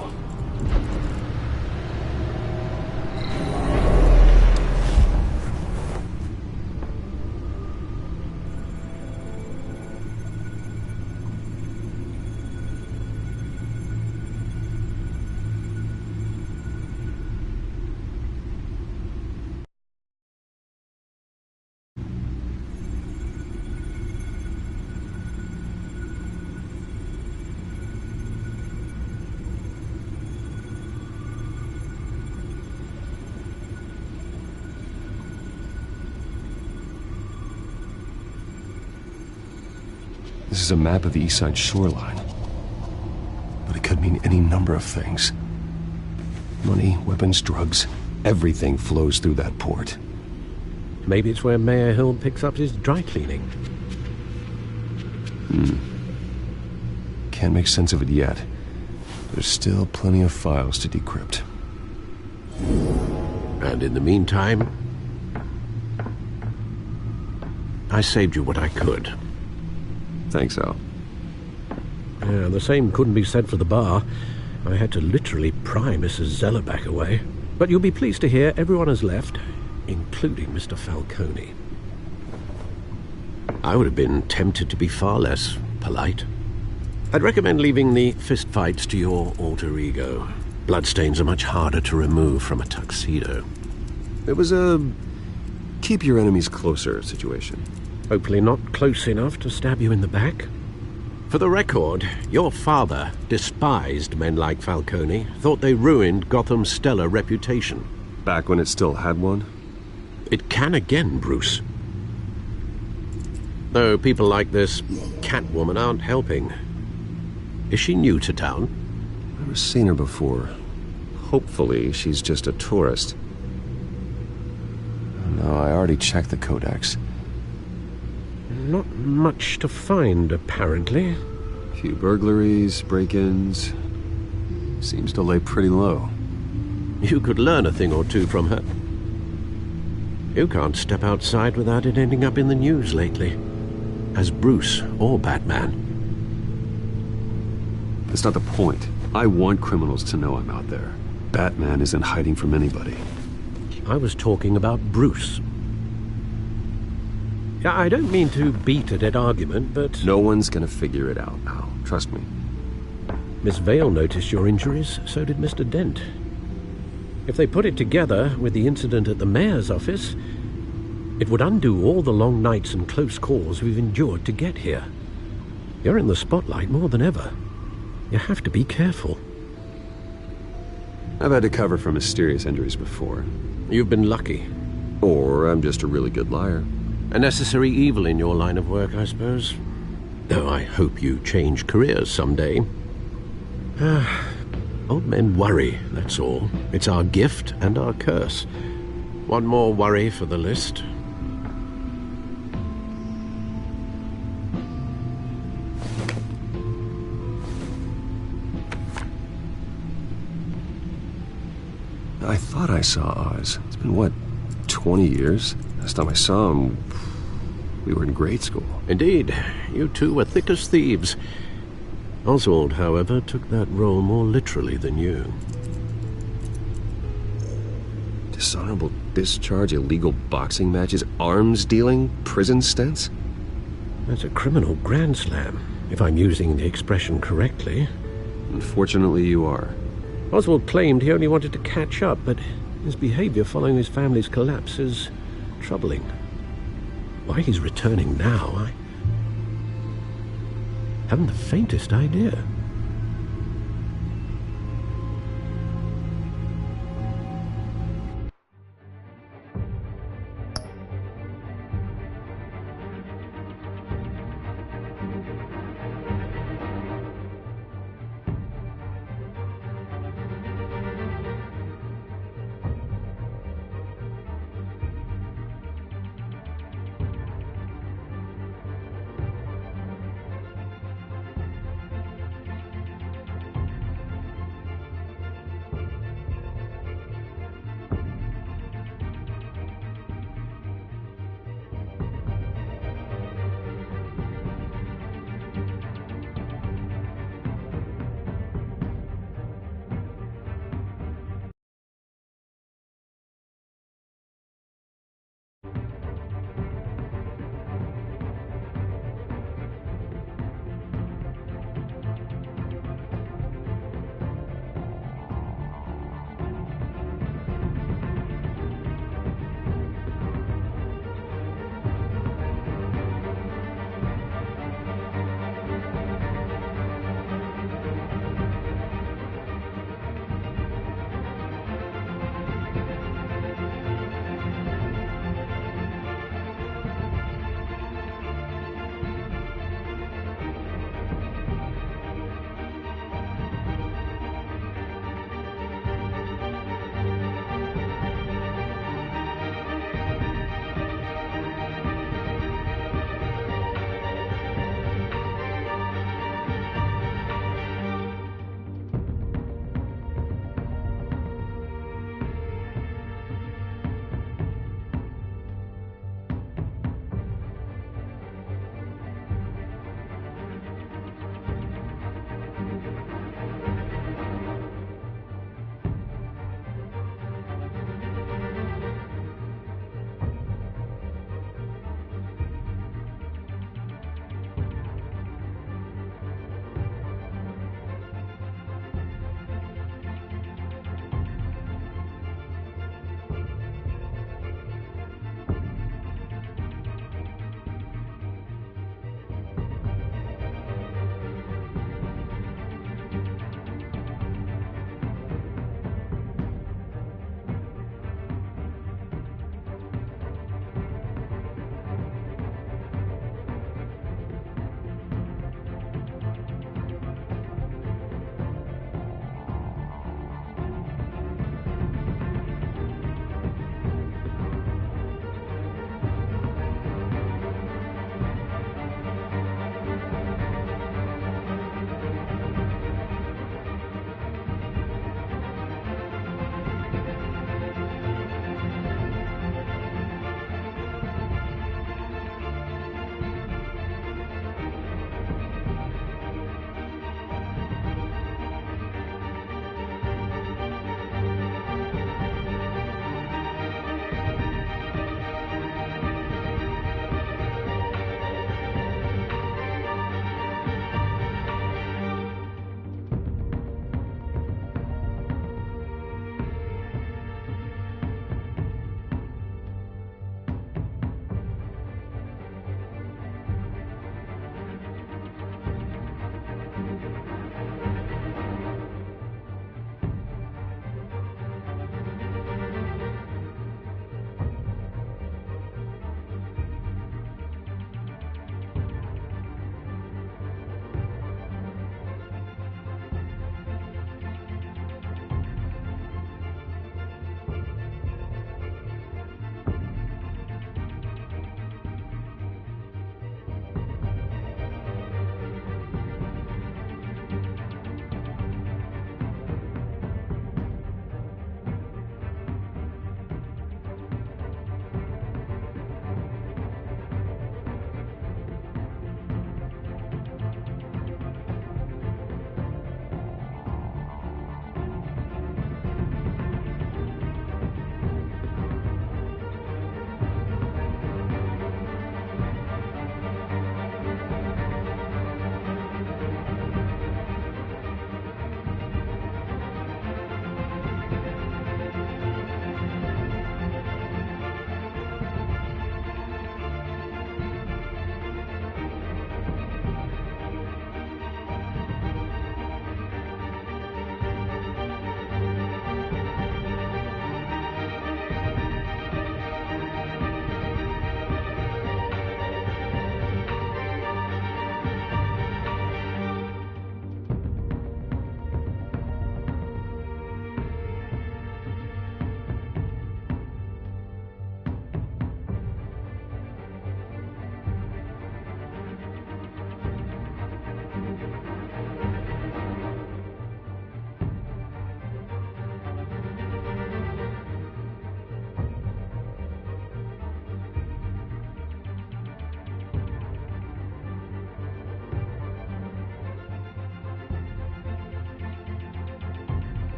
This is a map of the East Side shoreline. But it could mean any number of things. Money, weapons, drugs, everything flows through that port. Maybe it's where Mayor Hill picks up his dry cleaning. Can't make sense of it yet. There's still plenty of files to decrypt. And in the meantime, I saved you what I could. Thanks, Al. Yeah, the same couldn't be said for the bar. I had to literally pry Mrs. Zeller back away. But you'll be pleased to hear everyone has left, including Mr. Falcone. I would have been tempted to be far less polite. I'd recommend leaving the fistfights to your alter ego. Bloodstains are much harder to remove from a tuxedo. It was a keep your enemies closer situation. Hopefully not close enough to stab you in the back. For the record, your father despised men like Falcone, thought they ruined Gotham's stellar reputation. Back when it still had one? It can again, Bruce. Though people like this Catwoman aren't helping. Is she new to town? Never seen her before. Hopefully she's just a tourist. No, I already checked the codex. Not much to find, apparently. Few burglaries, break-ins. Seems to lay pretty low. You could learn a thing or two from her. You can't step outside without it ending up in the news lately. As Bruce or Batman. That's not the point. I want criminals to know I'm out there. Batman isn't hiding from anybody. I was talking about Bruce. I don't mean to beat a dead argument, but... No one's gonna figure it out, Al. Trust me. Miss Vale noticed your injuries, so did Mr. Dent. If they put it together with the incident at the mayor's office, it would undo all the long nights and close calls we've endured to get here. You're in the spotlight more than ever. You have to be careful. I've had to cover for mysterious injuries before. You've been lucky. Or I'm just a really good liar. A necessary evil in your line of work, I suppose. Though I hope you change careers someday. Old men worry, that's all. It's our gift and our curse. One more worry for the list. I thought I saw Oz. It's been, what, 20 years? Last time I saw him, we were in grade school. Indeed. You two were thick as thieves. Oswald, however, took that role more literally than you. Dishonorable discharge, illegal boxing matches, arms dealing, prison stints? That's a criminal grand slam, if I'm using the expression correctly. Unfortunately, you are. Oswald claimed he only wanted to catch up, but his behavior following his family's collapse is troubling. Why he's returning now, I haven't the faintest idea.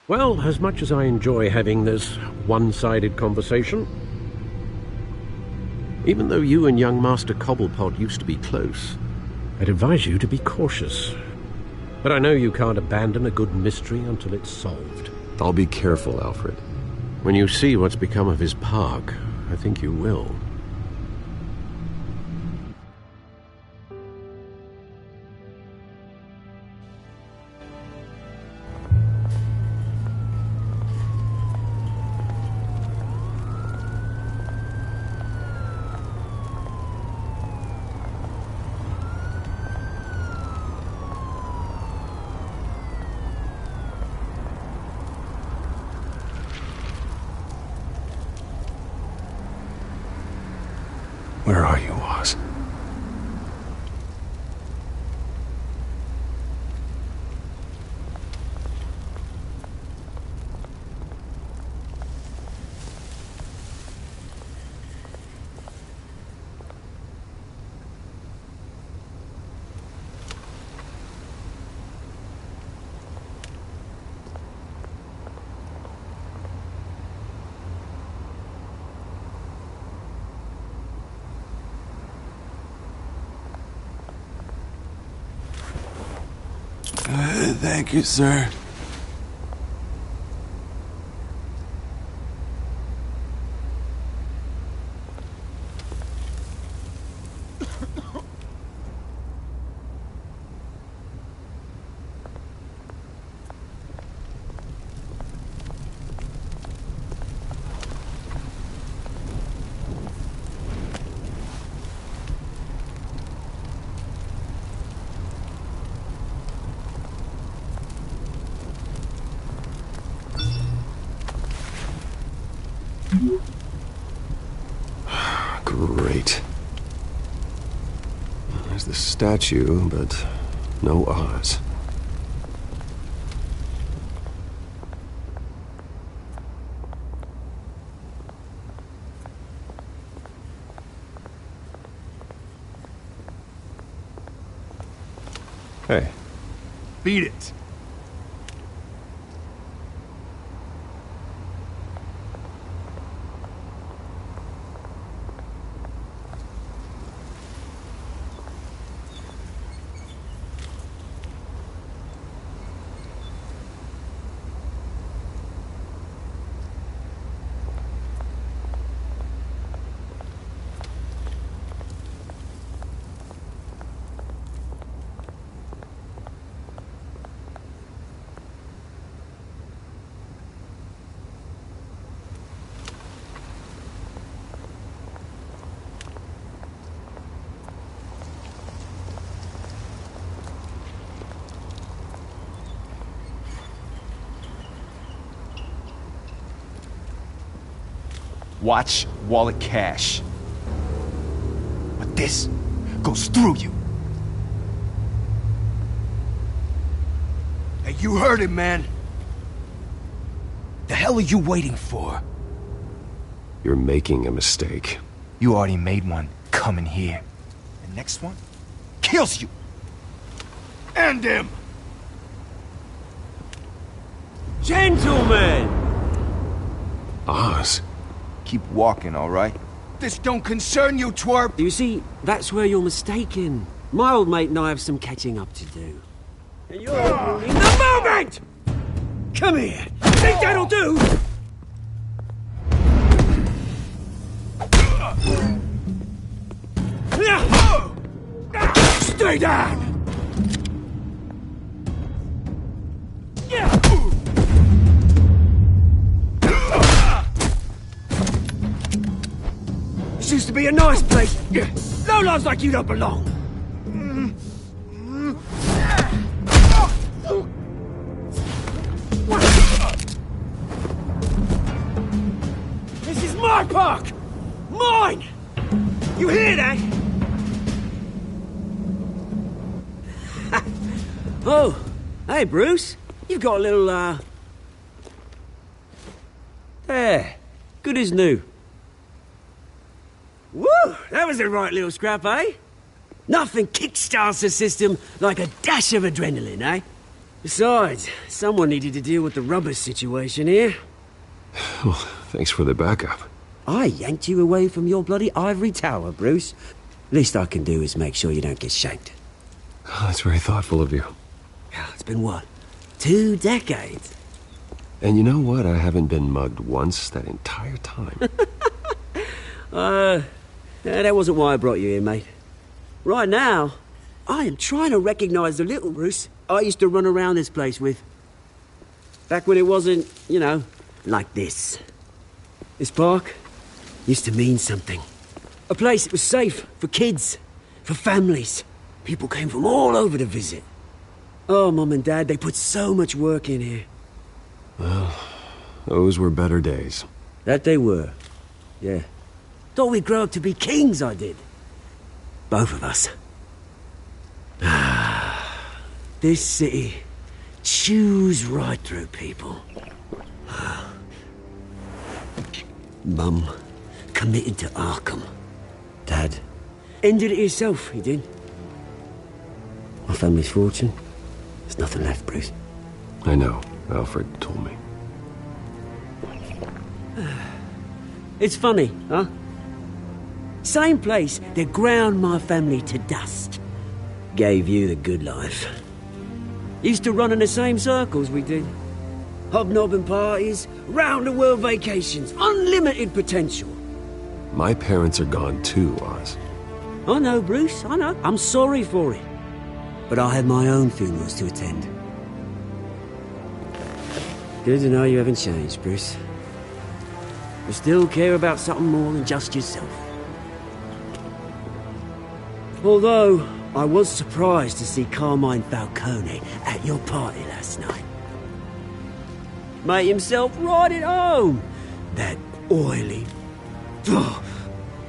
Well, as much as I enjoy having this one-sided conversation, even though you and young Master Cobblepot used to be close, I'd advise you to be cautious. But I know you can't abandon a good mystery until it's solved. I'll be careful, Alfred. When you see what's become of his park, I think you will. Where are you, Oz? Thank you, sir. Great. There's the statue, but no Oz. Hey. Beat it. Watch wallet cash. But this goes through you. Hey, you heard it, man. The hell are you waiting for? You're making a mistake. You already made one coming here. The next one kills you. And him. Gentlemen! Oz. Keep walking, all right? This don't concern you, twerp! You see, that's where you're mistaken. My old mate and I have some catching up to do. And you're ruining the moment! Come here! Think that'll do? Stay down! This used to be a nice place. No lives like you don't belong. This is my park! Mine! You hear that? Oh, hey, Bruce. You've got a little, There. Good as new. Woo! That was a right little scrap, eh? Nothing kickstarts the system like a dash of adrenaline, eh? Besides, someone needed to deal with the rubber situation here. Well, thanks for the backup. I yanked you away from your bloody ivory tower, Bruce. Least I can do is make sure you don't get shanked. Oh, that's very thoughtful of you. It's been what? 2 decades? And you know what? I haven't been mugged once that entire time. That wasn't why I brought you here, mate. Right now, I am trying to recognize the little Bruce I used to run around this place with. Back when it wasn't, you know, like this. This park used to mean something. A place that was safe for kids, for families. People came from all over to visit. Oh, Mum and Dad, they put so much work in here. Well, those were better days. That they were. Yeah. Thought we'd grow up to be kings, I did. Both of us. This city chews right through people. Mum committed to Arkham. Dad ended it himself, he did. My family's fortune, there's nothing left, Bruce. I know. Alfred told me. It's funny, huh? Same place that ground my family to dust. Gave you the good life. Used to run in the same circles we did. Hobnobbing parties, round-the-world vacations, unlimited potential. My parents are gone too, Oz. I know, Bruce, I know. I'm sorry for it. But I had my own funerals to attend. Good to know you haven't changed, Bruce. You still care about something more than just yourself. Although, I was surprised to see Carmine Falcone at your party last night. Made himself right at home. That oily...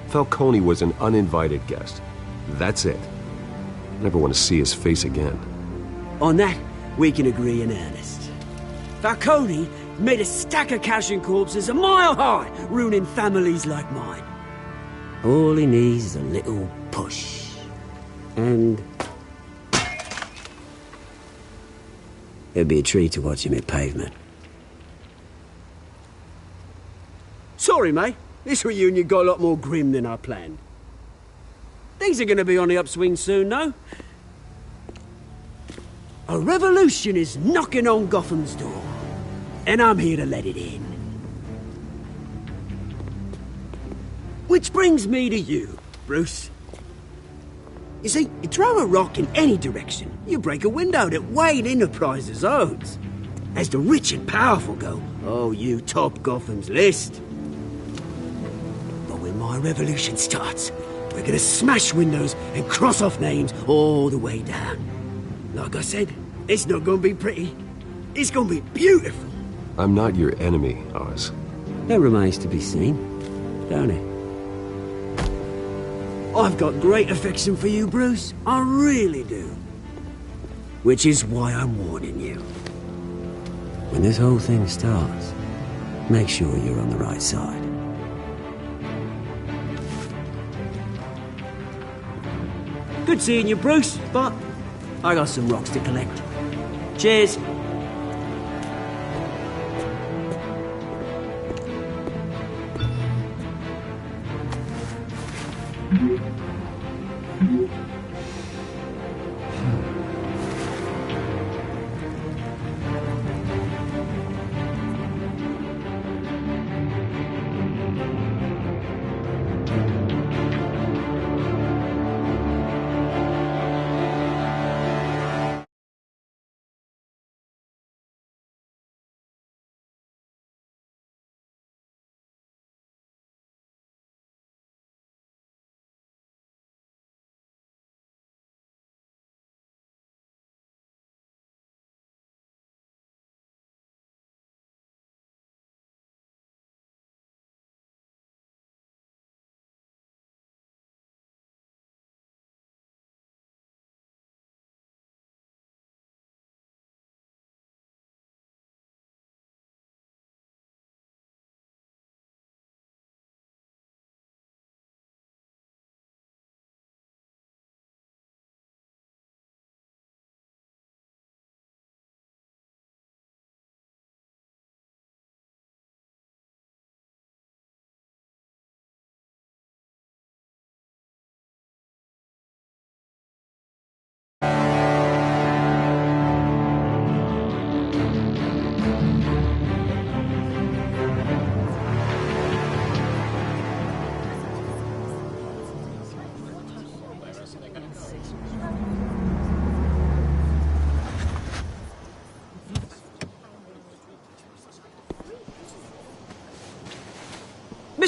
Falcone was an uninvited guest. That's it. Never want to see his face again. On that, we can agree in earnest. Falcone made a stack of cash and corpses a mile high, ruining families like mine. All he needs is a little push. And... it'd be a treat to watch him hit pavement. Sorry, mate. This reunion got a lot more grim than I planned. Things are going to be on the upswing soon, no? A revolution is knocking on Gotham's door. And I'm here to let it in. Which brings me to you, Bruce. You see, you throw a rock in any direction, you break a window that Wayne Enterprises owns. As the rich and powerful go, oh, you top Gotham's list. But when my revolution starts, we're gonna smash windows and cross off names all the way down. Like I said, it's not gonna be pretty. It's gonna be beautiful. I'm not your enemy, Oz. That remains to be seen, don't it? I've got great affection for you, Bruce. I really do. Which is why I'm warning you. When this whole thing starts, make sure you're on the right side. Good seeing you, Bruce, but I got some rocks to collect. Cheers.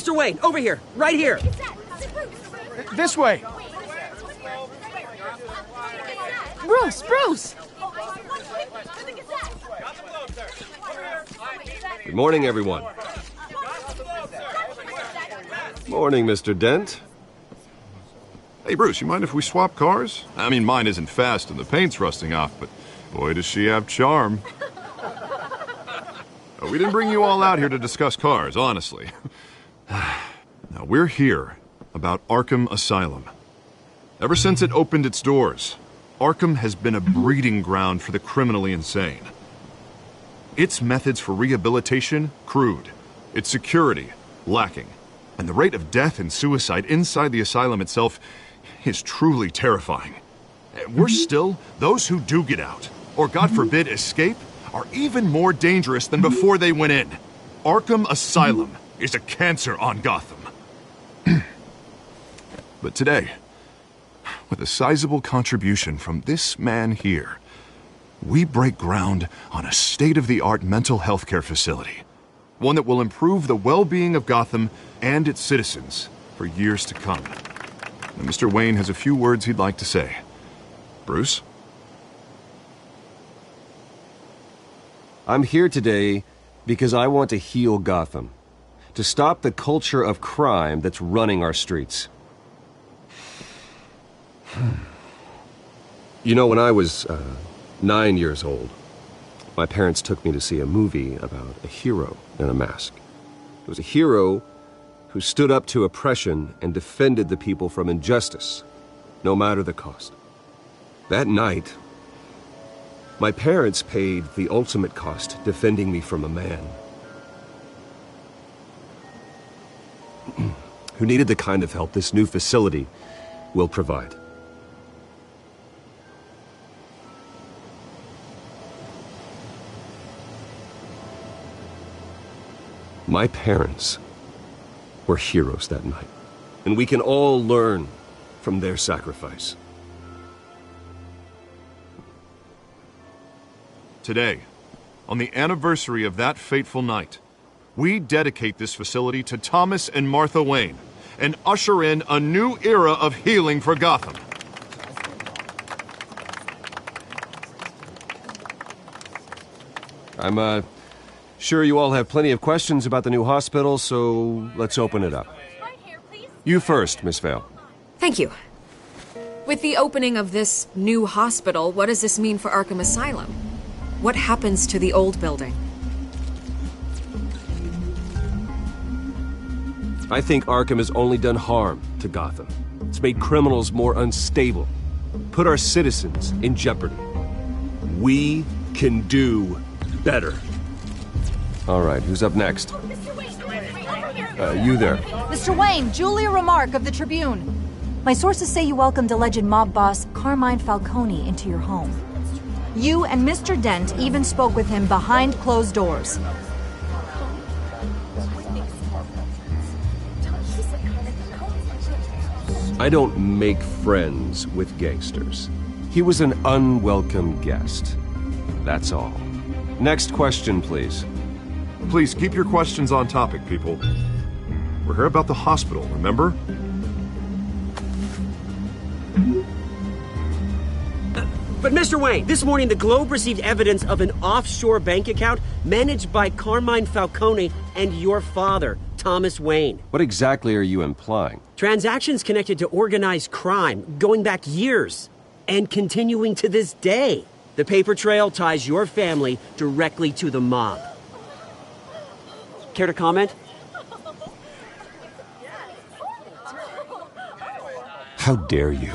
Mr. Wayne, over here. Right here. This way. Bruce! Good morning, everyone. Morning, Mr. Dent. Hey, Bruce, you mind if we swap cars? I mean, mine isn't fast and the paint's rusting off, but boy, does she have charm. We didn't bring you all out here to discuss cars, honestly. Now, we're here about Arkham Asylum. Ever since it opened its doors, Arkham has been a breeding ground for the criminally insane. Its methods for rehabilitation, crude. Its security, lacking. And the rate of death and suicide inside the asylum itself is truly terrifying. Worse still, those who do get out, or God forbid escape, are even more dangerous than before they went in. Arkham Asylum is a cancer on Gotham. But today, with a sizable contribution from this man here, we break ground on a state-of-the-art mental health care facility. One that will improve the well-being of Gotham and its citizens for years to come. And Mr. Wayne has a few words he'd like to say. Bruce? I'm here today because I want to heal Gotham. To stop the culture of crime that's running our streets. You know, when I was 9 years old, my parents took me to see a movie about a hero in a mask. It was a hero who stood up to oppression and defended the people from injustice, no matter the cost. That night, my parents paid the ultimate cost defending me from a man who needed the kind of help this new facility will provide. My parents were heroes that night, and we can all learn from their sacrifice. Today, on the anniversary of that fateful night, we dedicate this facility to Thomas and Martha Wayne and usher in a new era of healing for Gotham. I'm sure you all have plenty of questions about the new hospital, so let's open it up. You first, Miss Vale. Thank you. With the opening of this new hospital, what does this mean for Arkham Asylum? What happens to the old building? I think Arkham has only done harm to Gotham. It's made criminals more unstable, put our citizens in jeopardy. We can do better. All right, who's up next? You there. Mr. Wayne, Julia Remark of the Tribune. My sources say you welcomed alleged mob boss Carmine Falcone into your home. You and Mr. Dent even spoke with him behind closed doors. I don't make friends with gangsters. He was an unwelcome guest. That's all. Next question, please. Please keep your questions on topic, people. We're here about the hospital, remember? But Mr. Wayne, this morning the Globe received evidence of an offshore bank account managed by Carmine Falcone and your father, Thomas Wayne. What exactly are you implying? Transactions connected to organized crime, going back years, and continuing to this day. The paper trail ties your family directly to the mob. Care to comment? How dare you?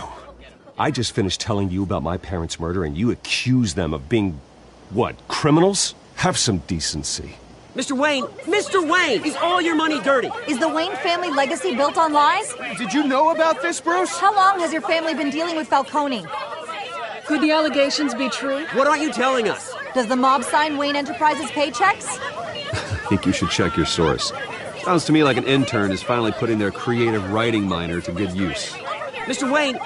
I just finished telling you about my parents' murder and you accuse them of being, what, criminals? Have some decency. Mr. Wayne, is all your money dirty? Is the Wayne family legacy built on lies? Did you know about this, Bruce? How long has your family been dealing with Falcone? Could the allegations be true? What aren't you telling us? Does the mob sign Wayne Enterprises paychecks? I think you should check your source. Sounds to me like an intern is finally putting their creative writing minor to good use. Mr. Wayne!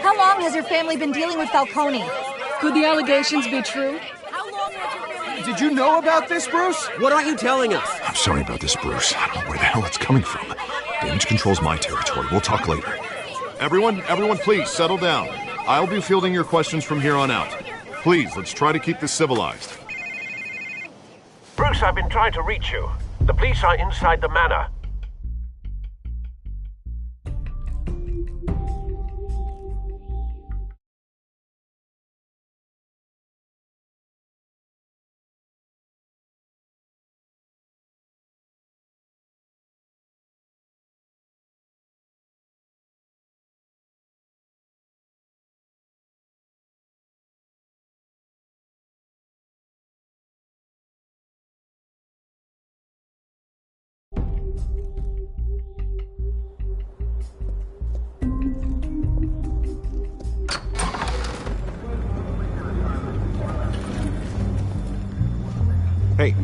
How long has your family been dealing with Falcone? Could the allegations be true? did you know about this, Bruce? What aren't you telling us? I'm sorry about this, Bruce. I don't know where the hell it's coming from. Damage control's my territory. We'll talk later. Everyone, please, settle down. I'll be fielding your questions from here on out. Please, let's try to keep this civilized. Bruce, I've been trying to reach you. The police are inside the manor.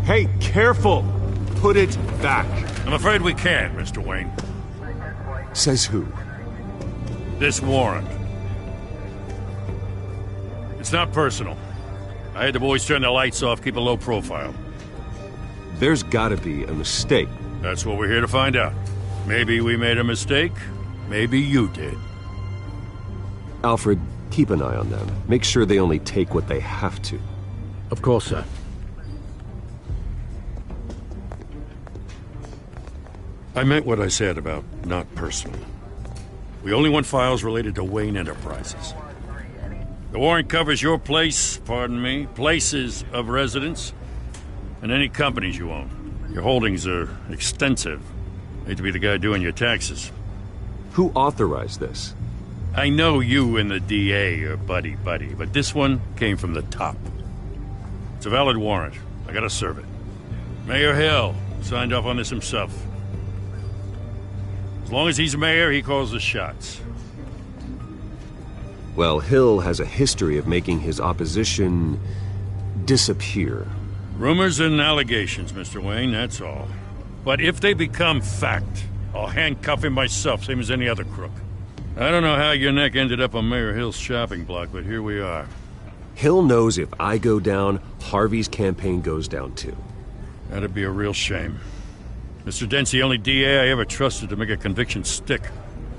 Hey, careful! Put it back. I'm afraid we can't, Mr. Wayne. Says who? This warrant. It's not personal. I had the boys turn the lights off, keep a low profile. There's gotta be a mistake. That's what we're here to find out. Maybe we made a mistake. Maybe you did. Alfred, keep an eye on them. Make sure they only take what they have to. Of course, sir. I meant what I said about not personal. We only want files related to Wayne Enterprises. The warrant covers your place, pardon me, places of residence, and any companies you own. Your holdings are extensive. Hate to be the guy doing your taxes. Who authorized this? I know you and the DA are buddy-buddy, but this one came from the top. It's a valid warrant. I gotta serve it. Mayor Hill signed off on this himself. As long as he's mayor, he calls the shots. Well, Hill has a history of making his opposition disappear. Rumors and allegations, Mr. Wayne, that's all. But if they become fact, I'll handcuff him myself, same as any other crook. I don't know how your neck ended up on Mayor Hill's shopping block, but here we are. Hill knows if I go down, Harvey's campaign goes down too. That'd be a real shame. Mr. Dent's the only DA I ever trusted to make a conviction stick.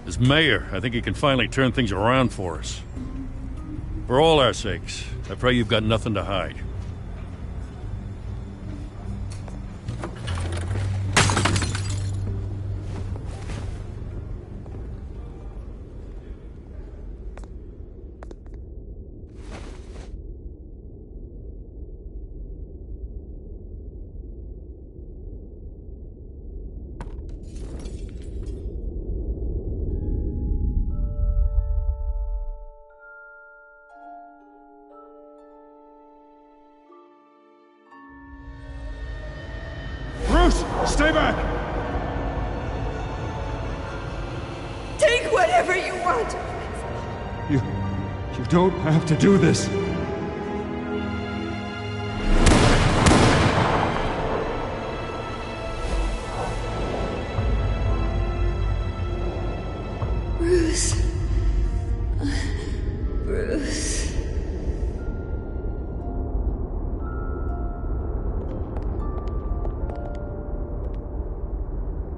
As mayor, I think he can finally turn things around for us. For all our sakes, I pray you've got nothing to hide. Stay back! Take whatever you want! You don't have to do this. Bruce. Bruce.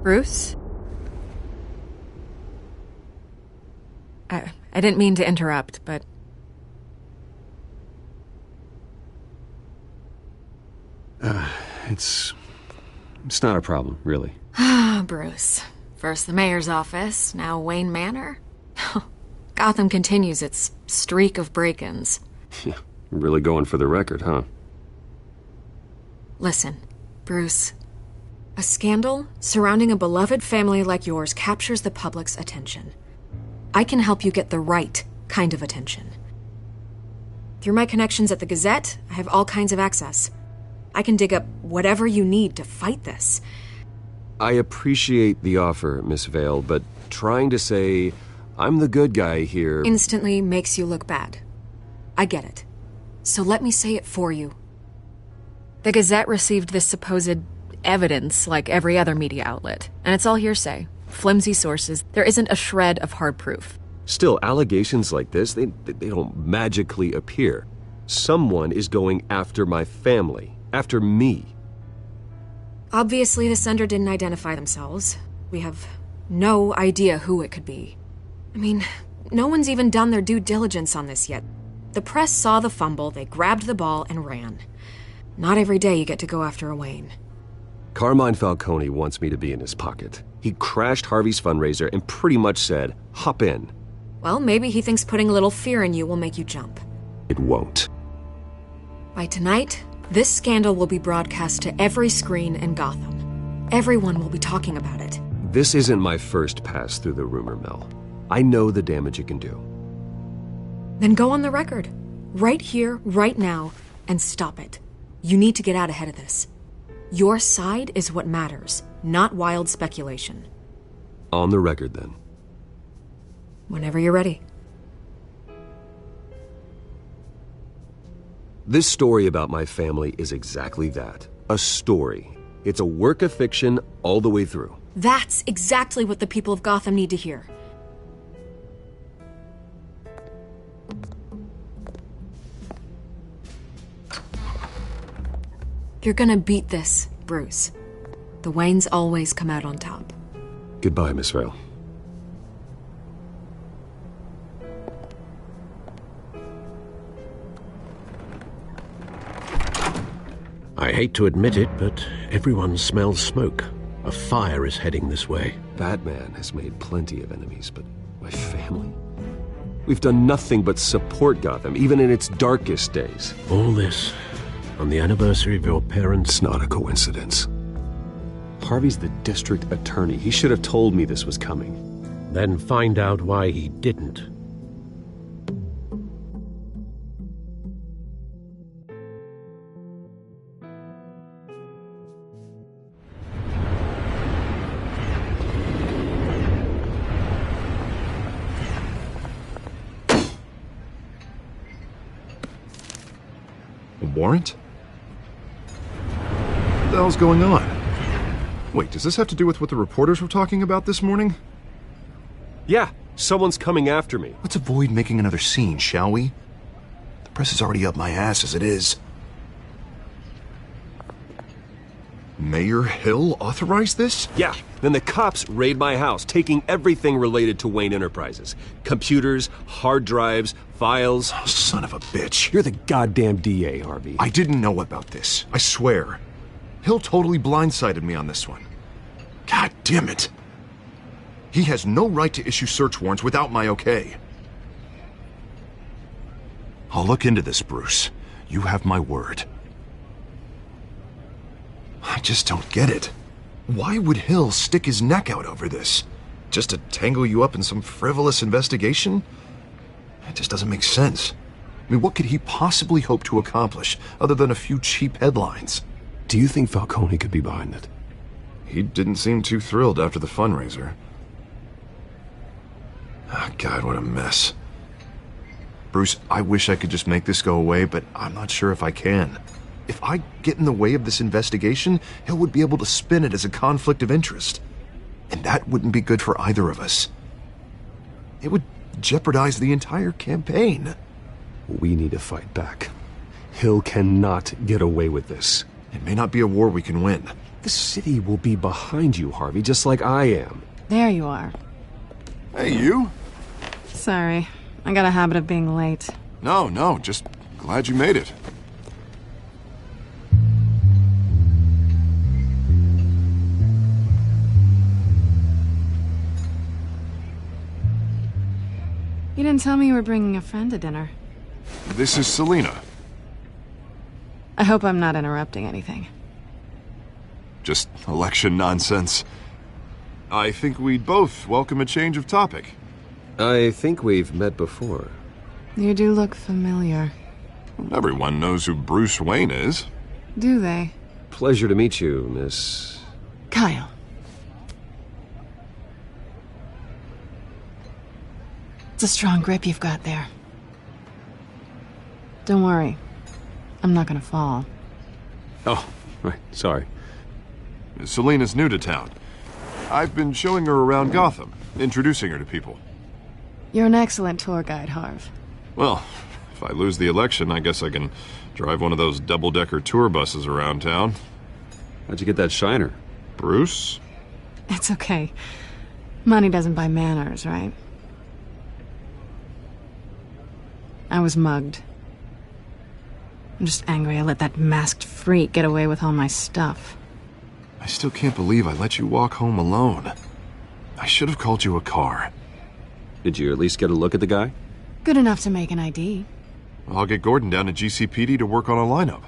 Bruce? I didn't mean to interrupt, but... It's not a problem, really. Ah, Bruce. First the mayor's office, now Wayne Manor. Gotham continues its streak of break-ins. Yeah, really going for the record, huh? Listen, Bruce. A scandal surrounding a beloved family like yours captures the public's attention. I can help you get the right kind of attention. Through my connections at the Gazette, I have all kinds of access. I can dig up whatever you need to fight this. I appreciate the offer, Miss Vale, but trying to say I'm the good guy here... instantly makes you look bad. I get it. So let me say it for you. The Gazette received this supposed evidence like every other media outlet, and it's all hearsay. Flimsy sources. There isn't a shred of hard proof. Still, allegations like this, they don't magically appear. Someone is going after my family. After me. Obviously, the sender didn't identify themselves. We have no idea who it could be. I mean, no one's even done their due diligence on this yet. The press saw the fumble, they grabbed the ball and ran. Not every day you get to go after a Wayne. Carmine Falcone wants me to be in his pocket. He crashed Harvey's fundraiser and pretty much said, hop in. Well, maybe he thinks putting a little fear in you will make you jump. It won't. By tonight, this scandal will be broadcast to every screen in Gotham. Everyone will be talking about it. This isn't my first pass through the rumor mill. I know the damage it can do. Then go on the record. Right here, right now, and stop it. You need to get out ahead of this. Your side is what matters, not wild speculation. On the record, then. Whenever you're ready. This story about my family is exactly that. A story. It's a work of fiction all the way through. That's exactly what the people of Gotham need to hear. You're gonna beat this, Bruce. The Waynes always come out on top. Goodbye, Miss Vale. I hate to admit it, but everyone smells smoke. A fire is heading this way. Batman has made plenty of enemies, but my family? We've done nothing but support Gotham, even in its darkest days. All this on the anniversary of your parents'... It's not a coincidence. Harvey's the district attorney. He should have told me this was coming. Then find out why he didn't. A warrant? What the hell's going on? Wait, does this have to do with what the reporters were talking about this morning? Yeah, someone's coming after me. Let's avoid making another scene, shall we? The press is already up my ass as it is. Mayor Hill authorized this? Yeah, then the cops raid my house, taking everything related to Wayne Enterprises. Computers, hard drives, files. Oh, son of a bitch. You're the goddamn DA, Harvey. I didn't know about this. I swear. Hill totally blindsided me on this one. God damn it. He has no right to issue search warrants without my okay. I'll look into this, Bruce. You have my word. I just don't get it. Why would Hill stick his neck out over this? Just to tangle you up in some frivolous investigation? It just doesn't make sense. I mean, what could he possibly hope to accomplish other than a few cheap headlines? Do you think Falcone could be behind it? He didn't seem too thrilled after the fundraiser. Oh, God, what a mess. Bruce, I wish I could just make this go away, but I'm not sure if I can. If I get in the way of this investigation, Hill would be able to spin it as a conflict of interest. And that wouldn't be good for either of us. It would jeopardize the entire campaign. We need to fight back. Hill cannot get away with this. It may not be a war we can win. The city will be behind you, Harvey, just like I am. There you are. Hey, you? Sorry. I got a habit of being late. No, just glad you made it. You didn't tell me you were bringing a friend to dinner. This is Selina. I hope I'm not interrupting anything. Just election nonsense. I think we'd both welcome a change of topic. I think we've met before. You do look familiar. Everyone knows who Bruce Wayne is. Do they? Pleasure to meet you, Miss... Kyle. It's a strong grip you've got there. Don't worry. I'm not gonna fall. Oh, right, sorry. Selina's new to town. I've been showing her around Gotham, introducing her to people. You're an excellent tour guide, Harv. Well, If I lose the election, I guess I can drive one of those double-decker tour buses around town. How'd you get that shiner? Bruce? It's okay. Money doesn't buy manners, right? I was mugged. I'm just angry I let that masked freak get away with all my stuff. I still can't believe I let you walk home alone. I should have called you a car. Did you at least get a look at the guy? Good enough to make an ID. I'll get Gordon down to GCPD to work on a lineup.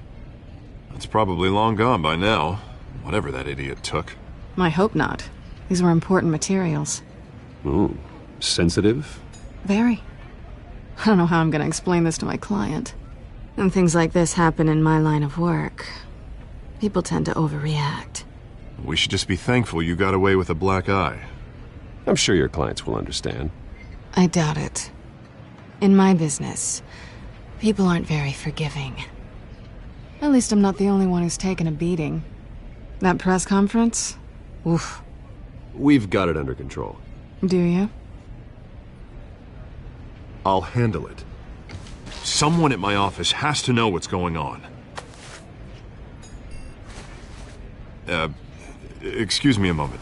It's probably long gone by now, whatever that idiot took. I hope not. These were important materials. Ooh, sensitive? Very. I don't know how I'm gonna explain this to my client. When things like this happen in my line of work, people tend to overreact. We should just be thankful you got away with a black eye. I'm sure your clients will understand. I doubt it. In my business, people aren't very forgiving. At least I'm not the only one who's taken a beating. That press conference? Oof. We've got it under control. Do you? I'll handle it. Someone at my office has to know what's going on. Excuse me a moment.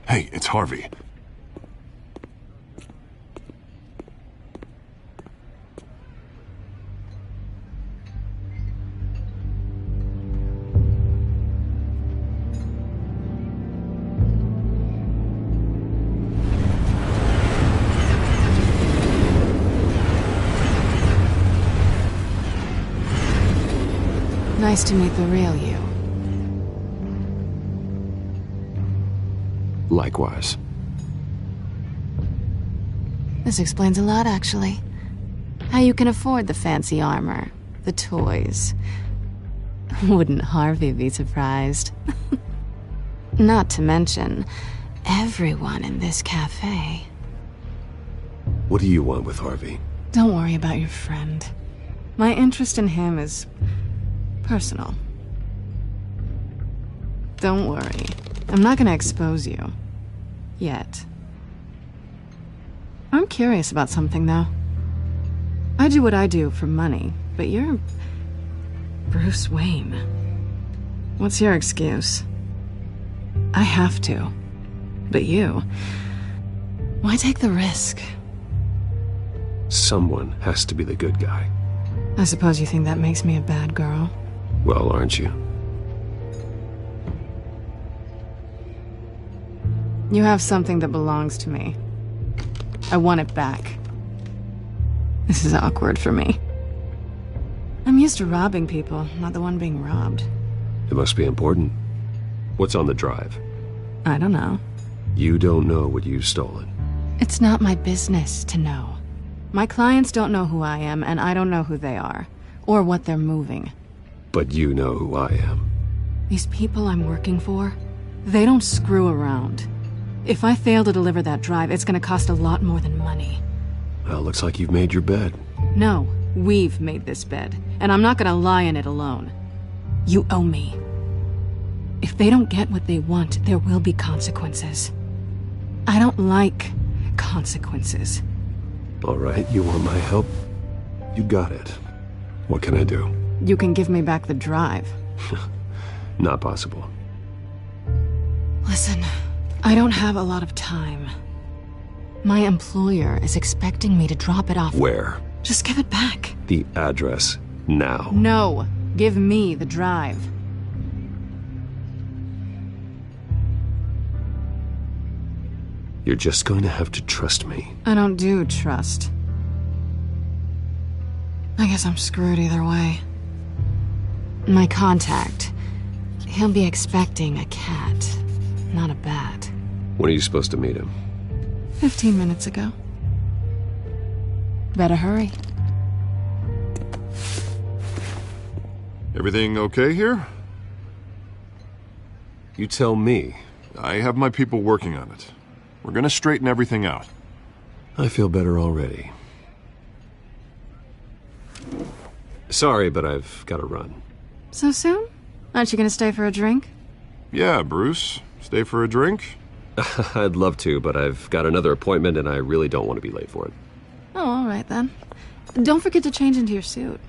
Hey, it's Harvey. Nice to meet the real you. Likewise. This explains a lot, actually. How you can afford the fancy armor, the toys. Wouldn't Harvey be surprised? Not to mention, everyone in this cafe. What do you want with Harvey? Don't worry about your friend. My interest in him is personal. Don't worry. I'm not gonna expose you. Yet. I'm curious about something, though. I do what I do for money, but you're Bruce Wayne. What's your excuse? I have to. But you... why take the risk? Someone has to be the good guy. I suppose you think that makes me a bad girl? Well, aren't you? You have something that belongs to me. I want it back. This is awkward for me. I'm used to robbing people, not the one being robbed. It must be important. What's on the drive? I don't know. You don't know what you've stolen. It's not my business to know. My clients don't know who I am, and I don't know who they are, or what they're moving. But you know who I am. These people I'm working for, they don't screw around. If I fail to deliver that drive, it's gonna cost a lot more than money. Well, looks like you've made your bed. No, we've made this bed, and I'm not gonna lie in it alone. You owe me. If they don't get what they want, there will be consequences. I don't like consequences. All right, you want my help? You got it. What can I do? You can give me back the drive. Not possible. Listen, I don't have a lot of time. My employer is expecting me to drop it off. Where? Just give it back. The address, now. No, give me the drive. You're just going to have to trust me. I don't do trust. I guess I'm screwed either way. My contact, he'll be expecting a cat, not a bat. When are you supposed to meet him? 15 minutes ago. Better hurry. Everything okay here? You tell me. I have my people working on it. We're gonna straighten everything out. I feel better already. Sorry, but I've got to run. So soon? Aren't you gonna stay for a drink? Yeah, Bruce. Stay for a drink? I'd love to, but I've got another appointment and I really don't want to be late for it. Oh, all right then. Don't forget to change into your suit.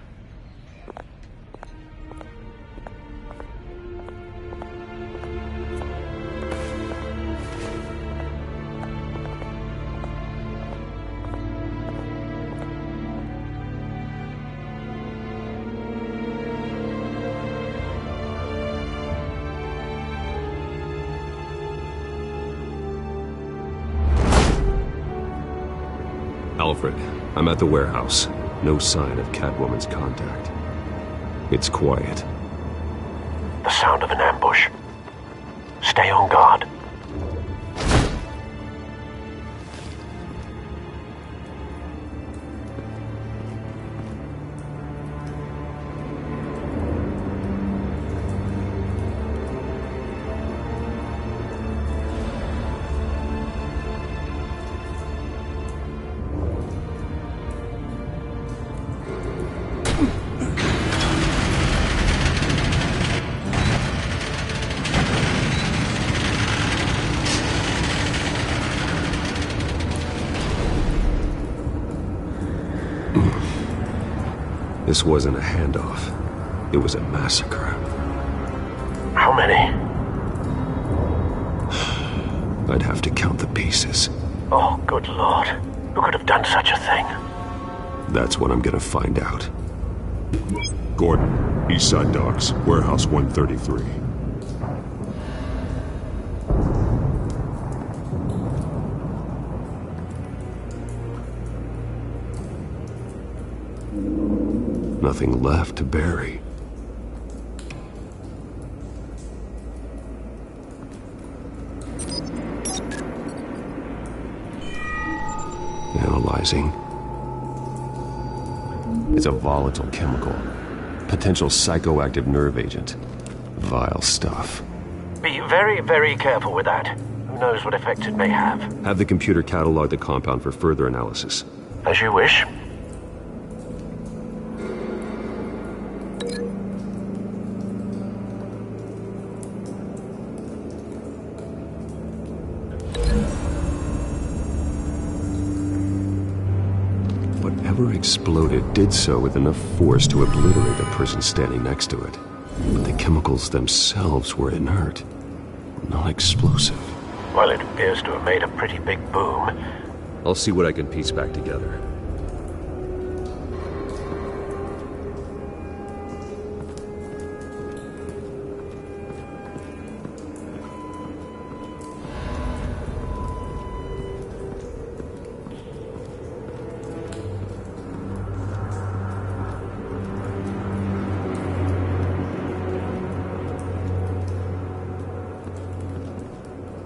Alfred, I'm at the warehouse. No sign of Catwoman's contact. It's quiet. The sound of an ambush. Stay on guard. This wasn't a handoff. It was a massacre. How many? I'd have to count the pieces. Oh, good Lord. Who could have done such a thing? That's what I'm gonna find out. Gordon, Eastside Docks, Warehouse 133. Nothing left to bury. Analyzing. It's a volatile chemical. Potential psychoactive nerve agent. Vile stuff. Be very, very careful with that. Who knows what effects it may have. Have the computer catalog the compound for further analysis. As you wish. Whatever exploded did so with enough force to obliterate the person standing next to it. But the chemicals themselves were inert, not explosive. Well, it appears to have made a pretty big boom. I'll see what I can piece back together.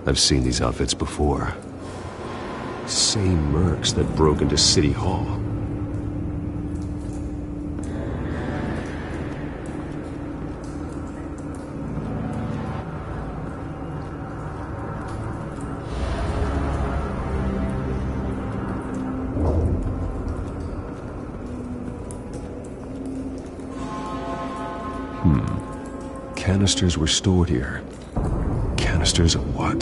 I've seen these outfits before. Same mercs that broke into City Hall. Canisters were stored here. Canisters of what?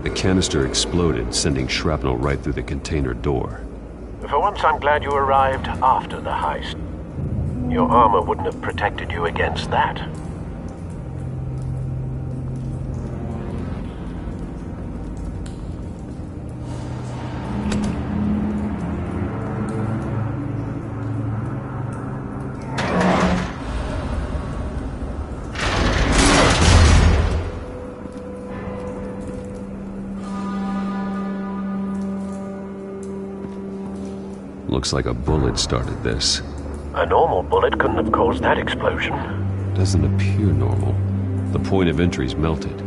The canister exploded, sending shrapnel right through the container door. For once, I'm glad you arrived after the heist. Your armor wouldn't have protected you against that. Looks like a bullet started this. A normal bullet couldn't have caused that explosion. Doesn't appear normal. The point of entry's melted.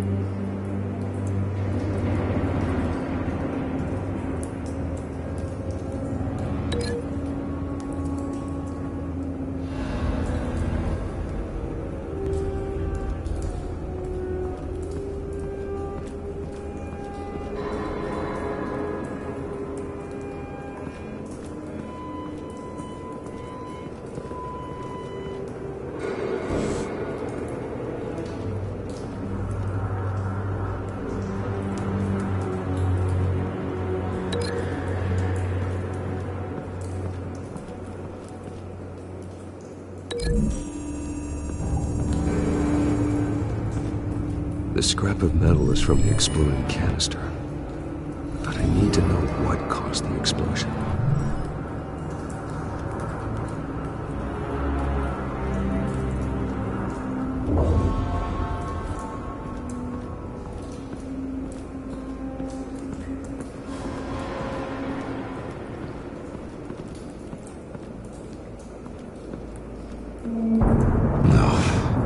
The scrap of metal is from the exploding canister. But I need to know what caused the explosion.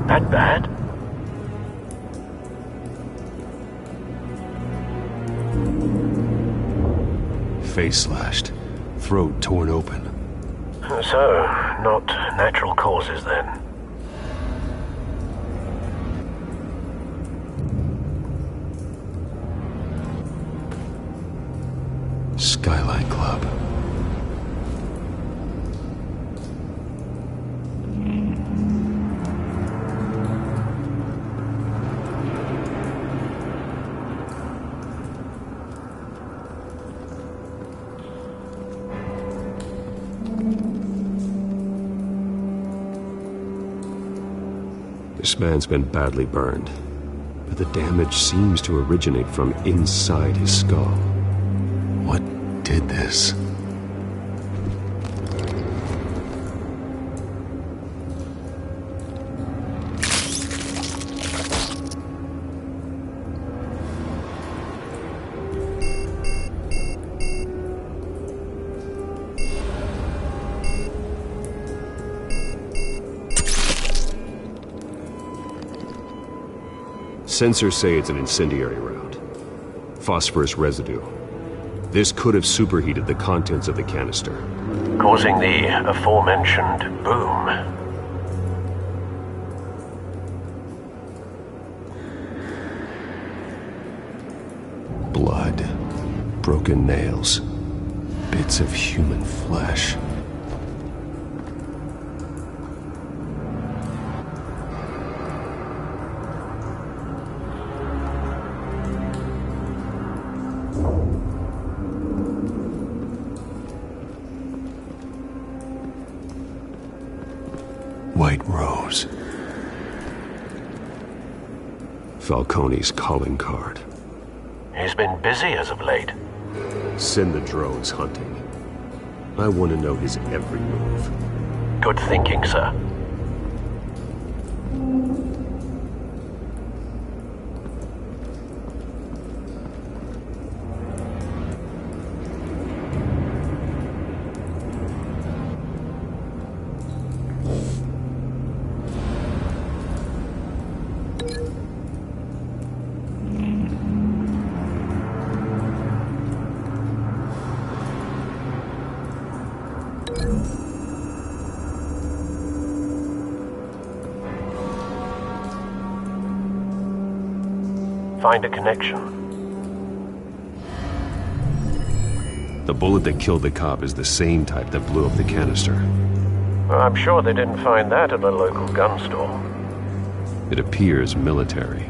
That bad? Face slashed, throat torn open. So, not natural causes then. Skyline Club. This man's been badly burned, but the damage seems to originate from inside his skull. What did this? Sensors say it's an incendiary round. Phosphorus residue. This could have superheated the contents of the canister, causing the aforementioned boom. Blood, broken nails, bits of human flesh. White Rose. Falcone's calling card. He's been busy as of late. Send the drones hunting. I want to know his every move. Good thinking, sir. Find a connection. The bullet that killed the cop is the same type that blew up the canister. Well, I'm sure they didn't find that at a local gun store. It appears military.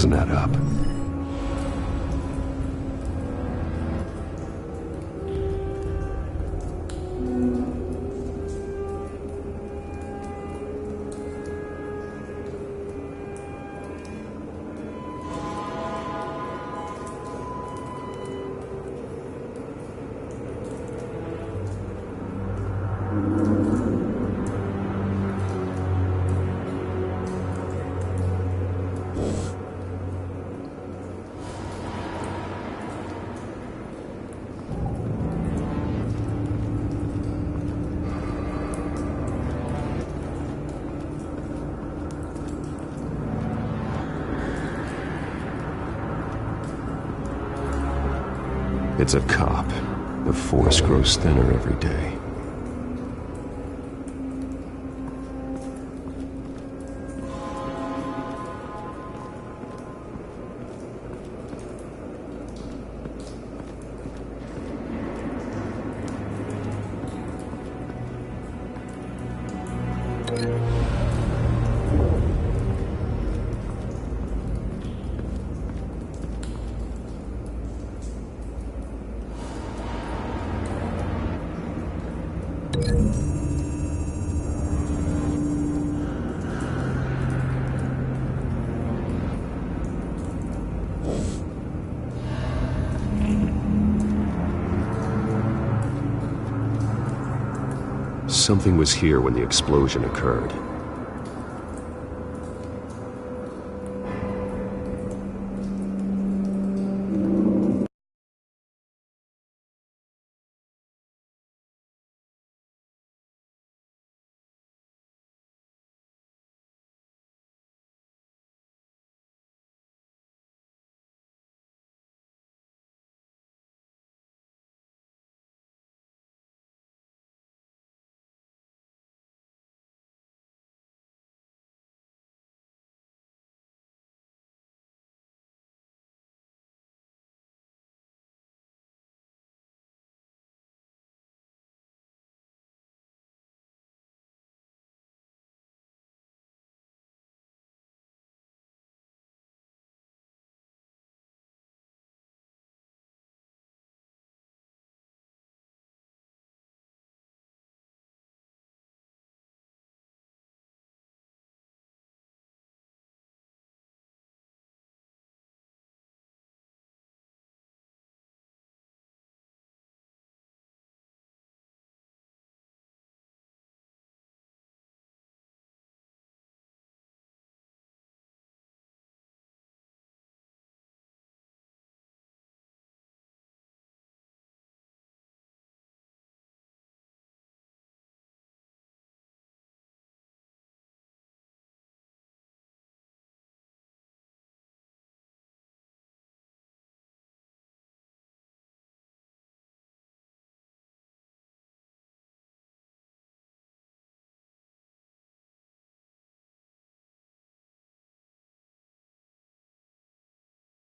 doesn't add up. It's a cop. The force grows thinner every day. Something was here when the explosion occurred.